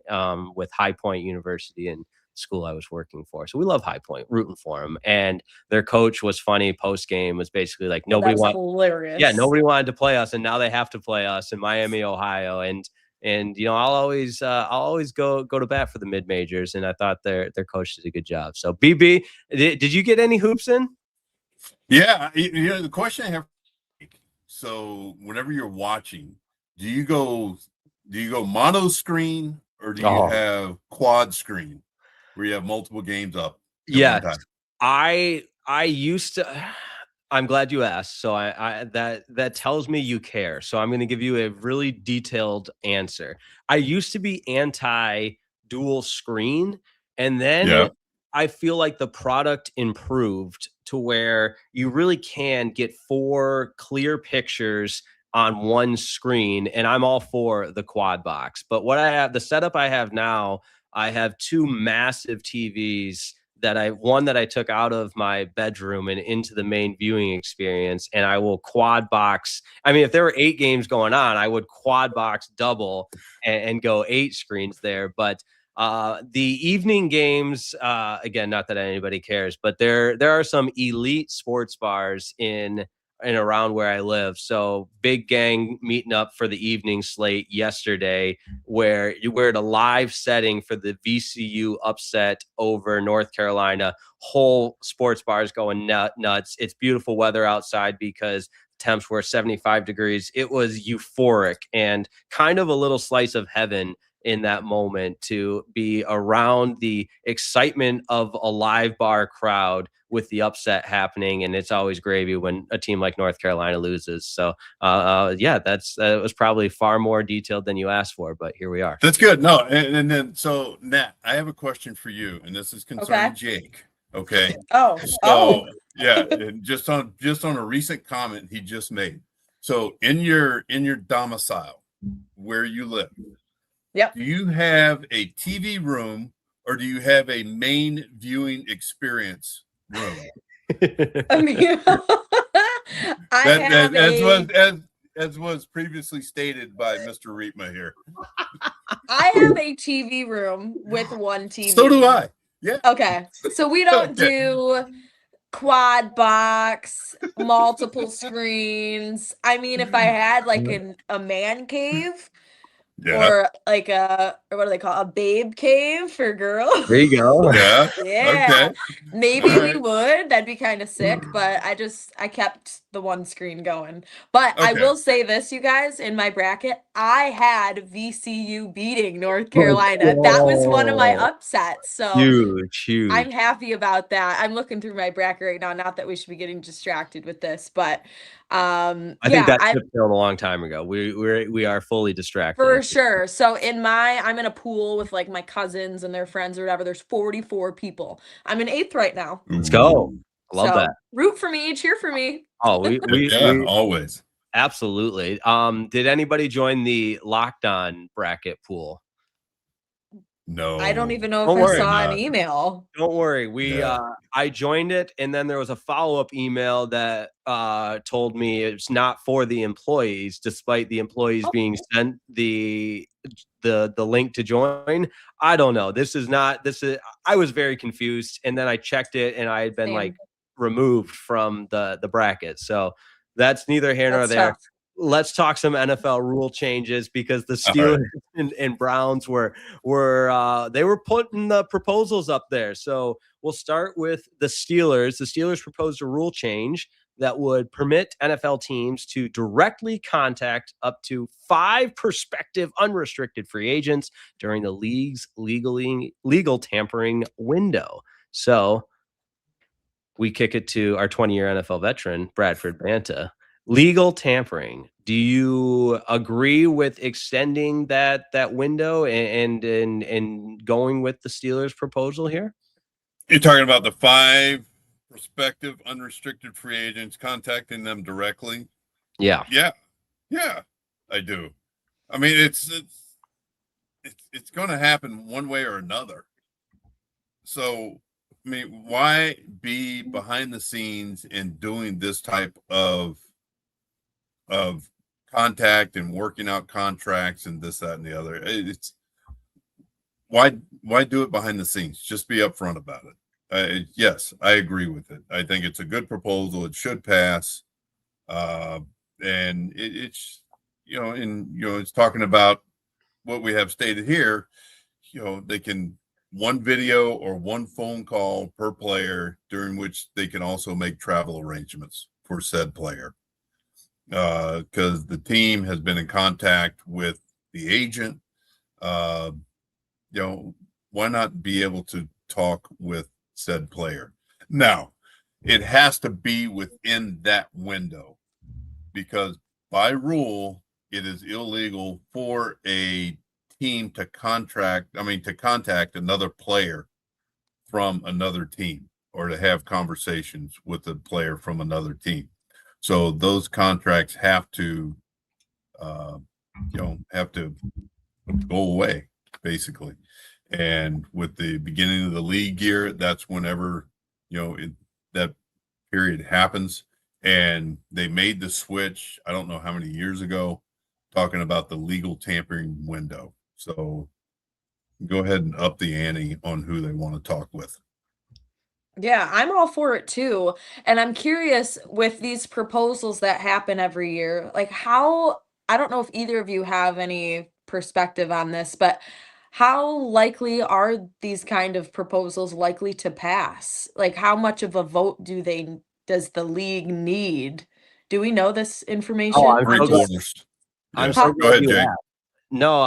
[SPEAKER 1] with High Point University and school I was working for. So we love High Point, rooting for them. And their coach was funny post game, was basically like nobody
[SPEAKER 2] hilarious.
[SPEAKER 1] Yeah, nobody wanted to play us, and now they have to play us in Miami, Ohio. And you know, I'll always go to bat for the mid majors, and I thought their coach did a good job. So BB, did you get any hoops in?
[SPEAKER 3] Yeah, you know the question I have. So whenever you're watching, do you go mono screen or do you have quad screen where you have multiple games up?
[SPEAKER 1] Yeah, I used to. I'm glad you asked. So that tells me you care. So I'm going to give you a really detailed answer. I used to be anti dual screen, and then I feel like the product improved to where you really can get 4 clear pictures on one screen, and I'm all for the quad box. But the setup I have now, I have 2 massive TVs one that I took out of my bedroom and into the main viewing experience, and I will quad box. I mean, if there were 8 games going on, I would quad box double and go 8 screens there. But the evening games, again, not that anybody cares, but there are some elite sports bars in and around where I live. So big gang meeting up for the evening slate yesterday, where you were at a live setting for the VCU upset over North Carolina. Whole sports bars going nuts. It's beautiful weather outside because temps were 75 degrees. It was euphoric and kind of a little slice of heaven in that moment to be around the excitement of a live bar crowd with the upset happening. And it's always gravy when a team like North Carolina loses. So that was probably far more detailed than you asked for, but here we are.
[SPEAKER 3] That's good. No. And then, so Nat, I have a question for you, and this is concerning Jake. Okay. Yeah. And just on a recent comment he just made. So in your domicile where you live,
[SPEAKER 2] yep.
[SPEAKER 3] Do you have a TV room or do you have a main viewing experience room?
[SPEAKER 2] I mean,
[SPEAKER 3] as was previously stated by Mr. Riepma here.
[SPEAKER 2] I have a TV room with one TV.
[SPEAKER 3] So do I. Yeah.
[SPEAKER 2] Okay. So we don't do quad box, multiple screens. I mean, if I had like a man cave, or like what do they call a babe cave for girls?
[SPEAKER 1] There you go.
[SPEAKER 3] Yeah.
[SPEAKER 2] Yeah.
[SPEAKER 3] Okay.
[SPEAKER 2] Maybe we would. That'd be kind of sick, but I kept the one screen going. But I will say this, you guys, in my bracket, I had VCU beating North Carolina. That was one of my upsets. So
[SPEAKER 1] huge.
[SPEAKER 2] I'm happy about that. I'm looking through my bracket right now. Not that we should be getting distracted with this, but
[SPEAKER 1] I think that ship sailed a long time ago. We are fully distracted
[SPEAKER 2] for sure. So I'm in a pool with like my cousins and their friends or whatever. There's 44 people. I'm in 8th right now.
[SPEAKER 1] Let's go. Love
[SPEAKER 2] So
[SPEAKER 1] that.
[SPEAKER 2] root for me, cheer for me.
[SPEAKER 1] Oh, we
[SPEAKER 3] always.
[SPEAKER 1] absolutely. Did anybody join the Locked On bracket pool?
[SPEAKER 3] No,
[SPEAKER 2] I don't even know
[SPEAKER 1] Don't
[SPEAKER 2] if I
[SPEAKER 1] worry.
[SPEAKER 2] saw an email.
[SPEAKER 1] Don't worry.
[SPEAKER 3] Yeah.
[SPEAKER 1] I joined it, and then there was a follow-up email that told me it's not for the employees, despite the employees being sent the link to join. I don't know. I was very confused, and then I checked it, and I had been like removed from the bracket. So that's neither here nor there.
[SPEAKER 2] Tough.
[SPEAKER 1] Let's talk some NFL rule changes, because the Steelers and Browns were putting the proposals up there. So we'll start with the Steelers. The Steelers proposed a rule change that would permit NFL teams to directly contact up to 5 prospective unrestricted free agents during the league's legal tampering window. So we kick it to our 20-year NFL veteran, Bradford Banta. Legal tampering. Do you agree with extending that window and going with the Steelers' proposal here?
[SPEAKER 3] You're talking about the 5 prospective unrestricted free agents, contacting them directly?
[SPEAKER 1] Yeah,
[SPEAKER 3] I do. I mean, it's going to happen one way or another. So, I mean, why be behind the scenes and doing this type of contact and working out contracts and this, that, and the other? It's why do it behind the scenes? Just be upfront about it. Yes, I agree with it. I think it's a good proposal. It should pass. And it's, it's talking about what we have stated here. They can one video or one phone call per player, during which they can also make travel arrangements for said player. Because the team has been in contact with the agent. Why not be able to talk with said player? Now, it has to be within that window, because by rule, it is illegal for a team to contact another player from another team, or to have conversations with a player from another team. So those contracts have to go away, basically. And with the beginning of the league year, that's whenever that period happens. And they made the switch, I don't know how many years ago, talking about the legal tampering window. So go ahead and up the ante on who they want to talk with.
[SPEAKER 2] Yeah, I'm all for it too. And I'm curious, with these proposals that happen every year, like I don't know if either of you have any perspective on this, but how likely are these kind of proposals likely to pass? Like, how much of a vote does the league need? Do we know this information?
[SPEAKER 1] Oh, I'm so glad.
[SPEAKER 3] I'm
[SPEAKER 1] so
[SPEAKER 3] Go ahead, Jake.
[SPEAKER 1] No,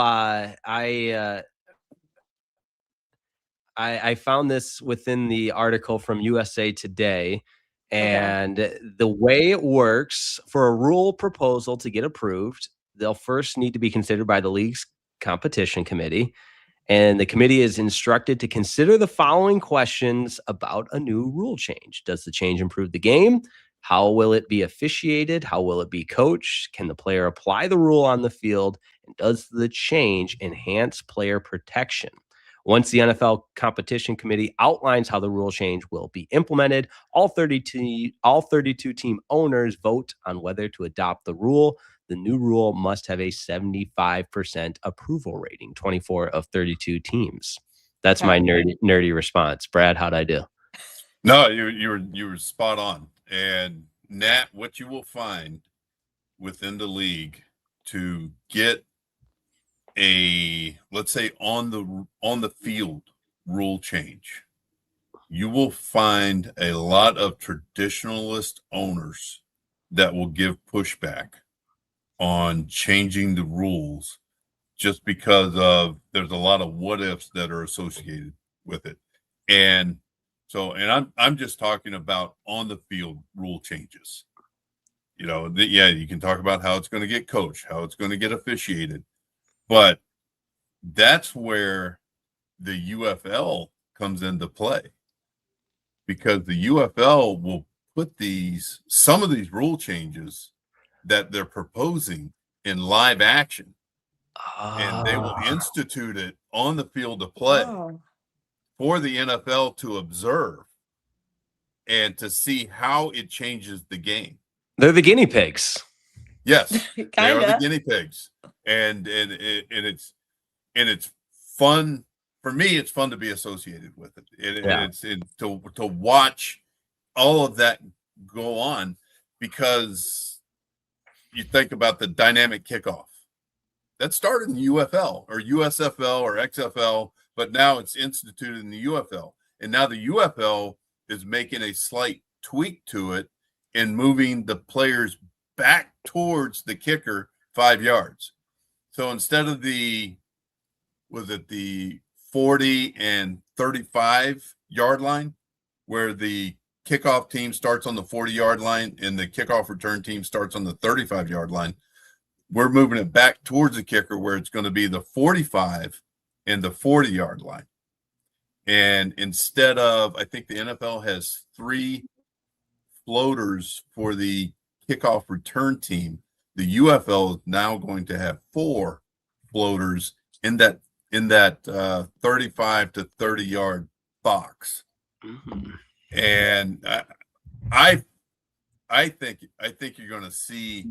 [SPEAKER 1] I found this within the article from USA Today, and the way it works, for a rule proposal to get approved, they'll first need to be considered by the league's competition committee, and the committee is instructed to consider the following questions about a new rule change. Does the change improve the game? How will it be officiated? How will it be coached? Can the player apply the rule on the field? And does the change enhance player protection? Once the NFL competition committee outlines how the rule change will be implemented, all 32 team owners vote on whether to adopt the rule. The new rule must have a 75% approval rating, 24 of 32 teams. That's my nerdy response. Brad, how'd I do?
[SPEAKER 3] No, you were spot on. And Nat, what you will find within the league to get a, let's say, on the field rule change, you will find a lot of traditionalist owners that will give pushback on changing the rules, just because there's a lot of what ifs that are associated with it. And so, and I'm just talking about on the field rule changes. You can talk about how it's going to get coached, how it's going to get officiated, but that's where the UFL comes into play. because the UFL will put some of these rule changes that they're proposing in live action, and they will institute it on the field of play for the NFL to observe and to see how it changes the game.
[SPEAKER 1] They're the guinea pigs.
[SPEAKER 3] Yes, they are the guinea pigs, and it's fun for me. It's fun to be associated with it, and it's to watch all of that go on, because you think about the dynamic kickoff that started in UFL or USFL or XFL, but now it's instituted in the UFL, and now the UFL is making a slight tweak to it and moving the players back towards the kicker 5 yards. So instead of the 40 and 35 yard line, where the kickoff team starts on the 40-yard line and the kickoff return team starts on the 35-yard line, we're moving it back towards the kicker, where it's going to be the 45 and the 40-yard line. And instead of, I think the NFL has 3 floaters for the kickoff return team, the UFL is now going to have 4 floaters in that 35 to 30 yard box.
[SPEAKER 1] Mm-hmm.
[SPEAKER 3] And I think you're going to see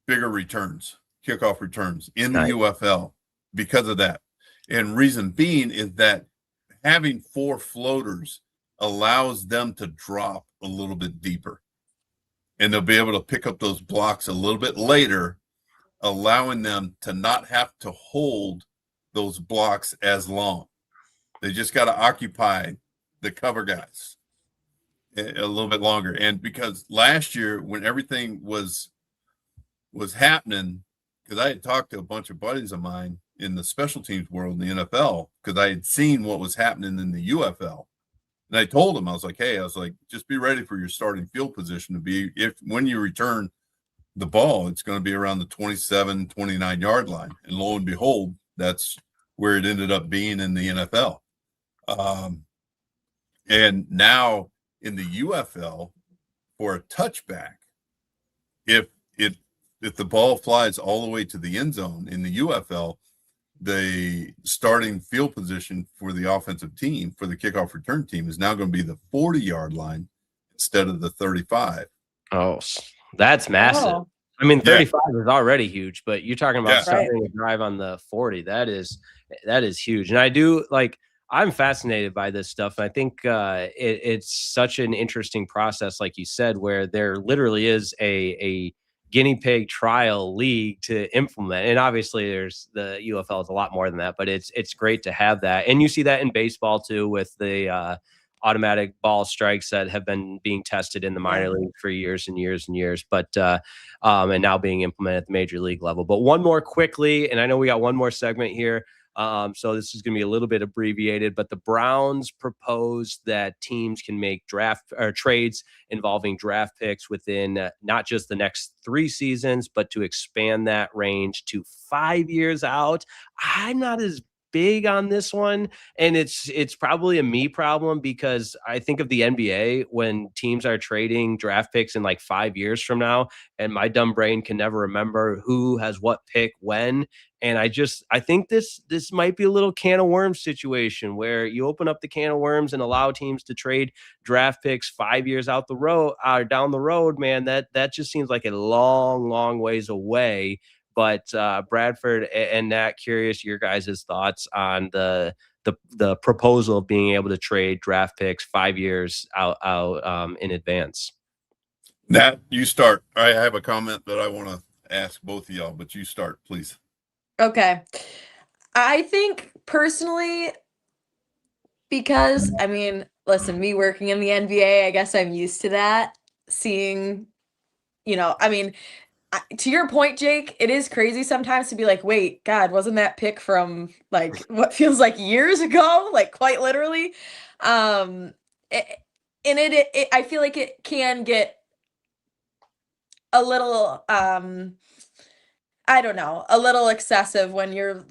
[SPEAKER 3] bigger returns, kickoff returns in the UFL because of that. And reason being is that having 4 floaters allows them to drop a little bit deeper, and they'll be able to pick up those blocks a little bit later, allowing them to not have to hold those blocks as long. They just got to occupy the cover guys a little bit longer. And because last year, when everything was happening, because I had talked to a bunch of buddies of mine in the special teams world in the NFL, because I had seen what was happening in the UFL. And I told them, I was like, just be ready for your starting field position to be, when you return the ball, it's going to be around the 27, 29 yard line. And lo and behold, that's where it ended up being in the NFL. And now in the UFL, for a touchback, if the ball flies all the way to the end zone in the UFL, the starting field position for the offensive team, for the kickoff return team, is now going to be the 40-yard line instead of the 35.
[SPEAKER 1] Oh, that's massive. Oh. I mean, 35 is already huge, but you're talking about starting a drive on the 40. That is huge. And I'm fascinated by this stuff. And I think it's such an interesting process, like you said, where there literally is a guinea pig trial league to implement. And obviously there's the UFL is a lot more than that, but it's great to have that. And you see that in baseball too, with the automatic ball strikes that have been being tested in the minor league for years and years and years, but and now being implemented at the major league level. But one more quickly, and I know we got one more segment here. So this is going to be a little bit abbreviated, but the Browns proposed that teams can make draft or trades involving draft picks within not just the next 3 seasons, but to expand that range to 5 years out. I'm not as big on this one, and it's probably a me problem, because I think of the NBA when teams are trading draft picks in 5 years from now, and my dumb brain can never remember who has what pick when. And I think this might be a little can of worms situation where you open up the can of worms and allow teams to trade draft picks 5 years out the road or down the road. Man, that just seems like a long ways away. But Bradford and Nat, curious your guys' thoughts on the proposal of being able to trade draft picks 5 years out in advance.
[SPEAKER 3] Nat, you start. I have a comment that I want to ask both of y'all, but you start, please.
[SPEAKER 2] Okay. I think personally, because listen, me working in the NBA, I guess I'm used to that. Seeing, to your point, Jake, it is crazy sometimes to be like, wait, God, wasn't that pick from what feels like years ago? Quite literally. I feel like it can get a little, I don't know, a little excessive when you're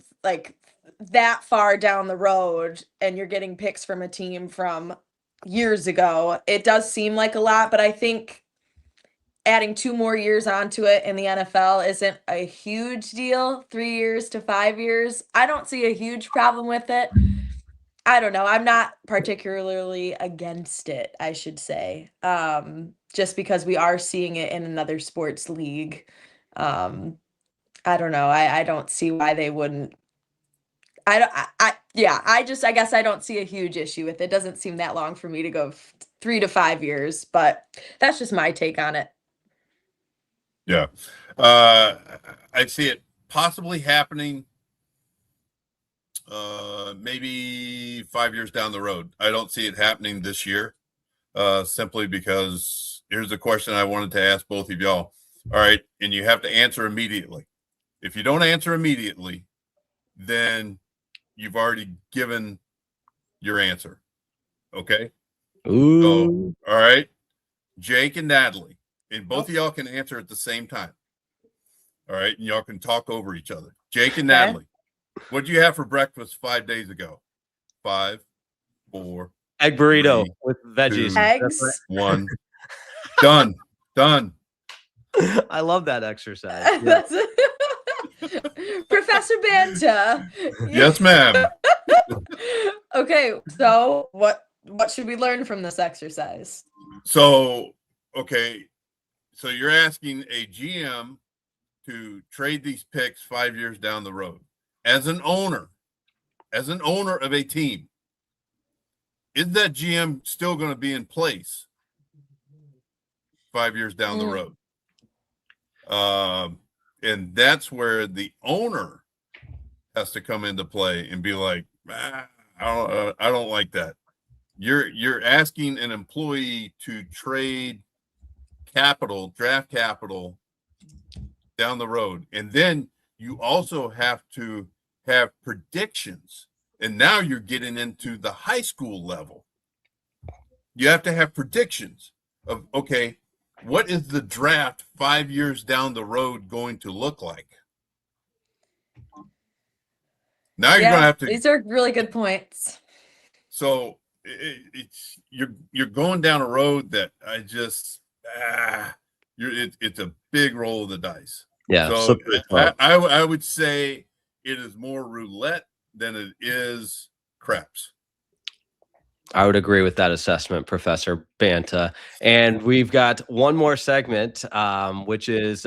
[SPEAKER 2] that far down the road and you're getting picks from a team from years ago. It does seem like a lot, but I think adding 2 more years onto it in the NFL isn't a huge deal. 3 years to 5 years. I don't see a huge problem with it. I don't know. I'm not particularly against it, I should say. Just because we are seeing it in another sports league. I don't know. I don't see why they wouldn't. I don't. I guess I don't see a huge issue with it. It doesn't seem that long for me to go 3 to 5 years, but that's just my take on it.
[SPEAKER 3] Yeah. I see it possibly happening maybe 5 years down the road. I don't see it happening this year, simply because here's the question I wanted to ask both of y'all. All right, and you have to answer immediately. If you don't answer immediately, then you've already given your answer. Okay?
[SPEAKER 1] Ooh.
[SPEAKER 3] So, all right, Jake and Natalie, and both of y'all can answer at the same time. All right, and y'all can talk over each other. Jake and Natalie, what did you have for breakfast 5 days ago? 5, 4,
[SPEAKER 1] egg burrito
[SPEAKER 3] 3,
[SPEAKER 1] with veggies.
[SPEAKER 3] 2,
[SPEAKER 2] Eggs.
[SPEAKER 3] 1. Done.
[SPEAKER 1] I love that exercise. Yeah.
[SPEAKER 2] That's Professor Banta.
[SPEAKER 3] Yes, ma'am.
[SPEAKER 2] Okay, so what should we learn from this exercise?
[SPEAKER 3] So, okay. So you're asking a GM to trade these picks 5 years down the road. As an owner of a team, is that GM still going to be in place 5 years down the road? And that's where the owner has to come into play and be like, I don't like that. You're asking an employee to trade capital, draft capital down the road. And then you also have to have predictions. And now you're getting into the high school level. You have to have predictions of, okay, what is the draft 5 years down the road going to look like? Now you're going to have to.
[SPEAKER 2] These are really good points.
[SPEAKER 3] So you're going down a road that I just it's a big roll of the dice.
[SPEAKER 1] Yeah.
[SPEAKER 3] So I would say it is more roulette than it is craps.
[SPEAKER 1] I would agree with that assessment, Professor Banta. And we've got one more segment, which is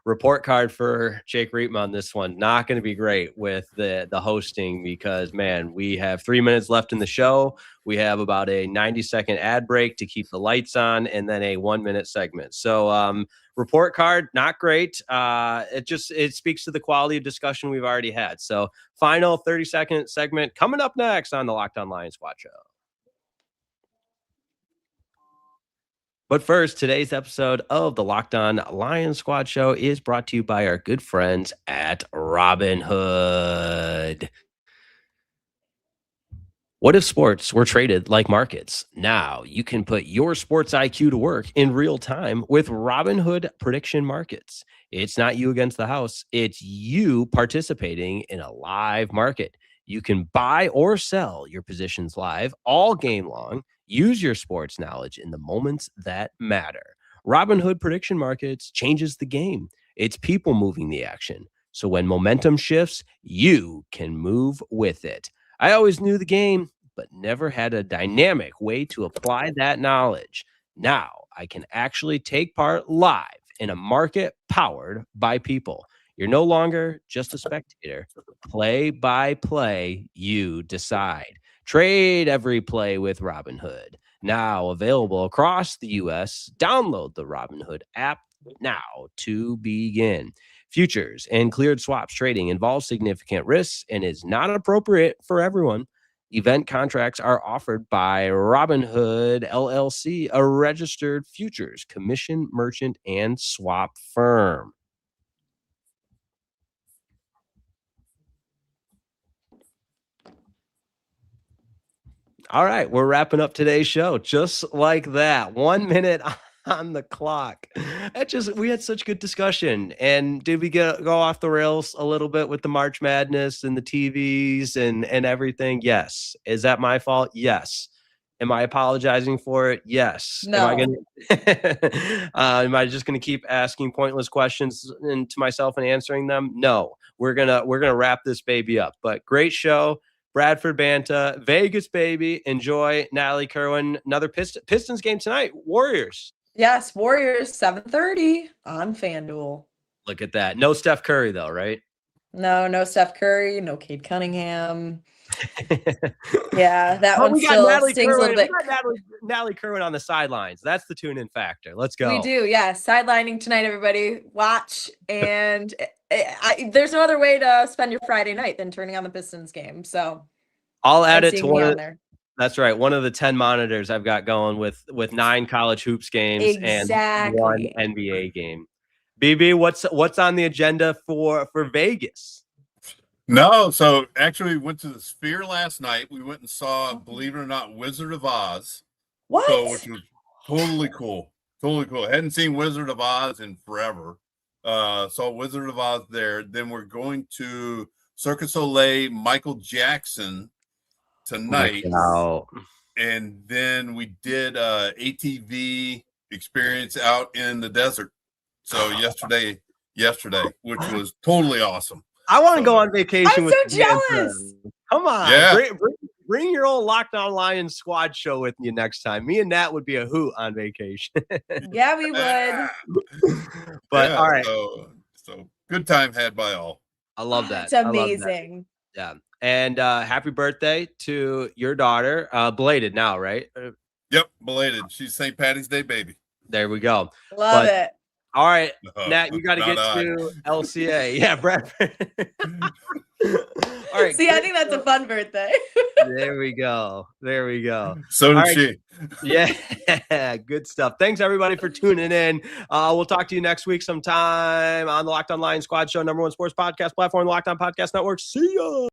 [SPEAKER 1] report card for Jake Riepma on this one. Not going to be great with the hosting because, man, we have 3 minutes left in the show. We have about a 90-second ad break to keep the lights on and then a 1 minute segment. So report card, not great. It speaks to the quality of discussion we've already had. So final 30-second segment coming up next on the Locked On Lions Squad Show. But first, today's episode of the Locked On Lions Squad Show is brought to you by our good friends at Robinhood. What if sports were traded like markets? Now you can put your sports IQ to work in real time with Robinhood prediction markets. It's not you against the house. It's you participating in a live market. You can buy or sell your positions live all game long. Use your sports knowledge in the moments that matter. Robinhood prediction markets changes the game. It's people moving the action. So when momentum shifts, you can move with it. I always knew the game, but never had a dynamic way to apply that knowledge. Now I can actually take part live in a market powered by people. You're no longer just a spectator. Play by play, you decide. Trade every play with Robinhood. Now available across the U.S. Download the Robinhood app now to begin. Futures and cleared swaps trading involves significant risks and is not appropriate for everyone. Event contracts are offered by Robinhood LLC, a registered futures commission merchant and swap firm. All right, we're wrapping up today's show just like that. 1 minute on the clock. We had such good discussion. And did we go off the rails a little bit with the March Madness and the TVs and everything? Yes. Is that my fault? Yes. Am I apologizing for it? Yes.
[SPEAKER 2] No.
[SPEAKER 1] Am I just gonna keep asking pointless questions to myself and answering them? No. We're gonna wrap this baby up. But great show. Bradford Banta, Vegas, baby. Enjoy. Natalie Kerwin, another Pistons game tonight. Warriors.
[SPEAKER 2] Yes, Warriors, 7:30 on FanDuel.
[SPEAKER 1] Look at that. No Steph Curry, though, right?
[SPEAKER 2] No Steph Curry, no Cade Cunningham. Yeah, that one
[SPEAKER 1] we got
[SPEAKER 2] still
[SPEAKER 1] Natalie
[SPEAKER 2] stings
[SPEAKER 1] Kerwin.
[SPEAKER 2] a little bit.
[SPEAKER 1] We got Natalie Kerwin on the sidelines. That's the tune-in factor. Let's go.
[SPEAKER 2] We do, yeah. Sidelining tonight, everybody. Watch. And there's no other way to spend your Friday night than turning on the Pistons game. So
[SPEAKER 1] I'll add it to one of
[SPEAKER 2] there.
[SPEAKER 1] That's right. One of the 10 monitors I've got going with 9 college hoops games and 1 NBA game. BB, what's on the agenda for Vegas?
[SPEAKER 3] No, so actually we went to the Sphere last night. We went and saw, believe it or not, Wizard of Oz.
[SPEAKER 2] What?
[SPEAKER 3] So, which was totally cool. Totally cool. Hadn't seen Wizard of Oz in forever. Saw Wizard of Oz there. Then we're going to Cirque du Soleil, Michael Jackson tonight.
[SPEAKER 1] Wow.
[SPEAKER 3] And then we did ATV experience out in the desert. So yesterday, which was totally awesome.
[SPEAKER 1] I want to go on vacation.
[SPEAKER 2] I'm so jealous.
[SPEAKER 1] Come on.
[SPEAKER 3] Yeah.
[SPEAKER 1] Bring your old Locked On Lions squad show with you next time. Me and Nat would be a hoot on vacation.
[SPEAKER 2] Yeah, we would.
[SPEAKER 1] But
[SPEAKER 3] yeah,
[SPEAKER 1] all right.
[SPEAKER 3] So good time had by all.
[SPEAKER 1] I love that.
[SPEAKER 2] It's amazing.
[SPEAKER 1] Yeah. And happy birthday to your daughter. Belated now, right?
[SPEAKER 3] Yep, belated. She's St. Patty's Day baby.
[SPEAKER 1] There we go.
[SPEAKER 2] Love it.
[SPEAKER 1] All right, Nat, you got to get to LCA. Yeah, Bradford. All right.
[SPEAKER 2] See, I think that's a fun birthday.
[SPEAKER 1] There we go.
[SPEAKER 3] So did
[SPEAKER 1] right.
[SPEAKER 3] she.
[SPEAKER 1] Yeah, good stuff. Thanks, everybody, for tuning in. We'll talk to you next week sometime on the Locked On Lions Squad Show, #1 sports podcast platform, the Locked On Podcast Network. See ya.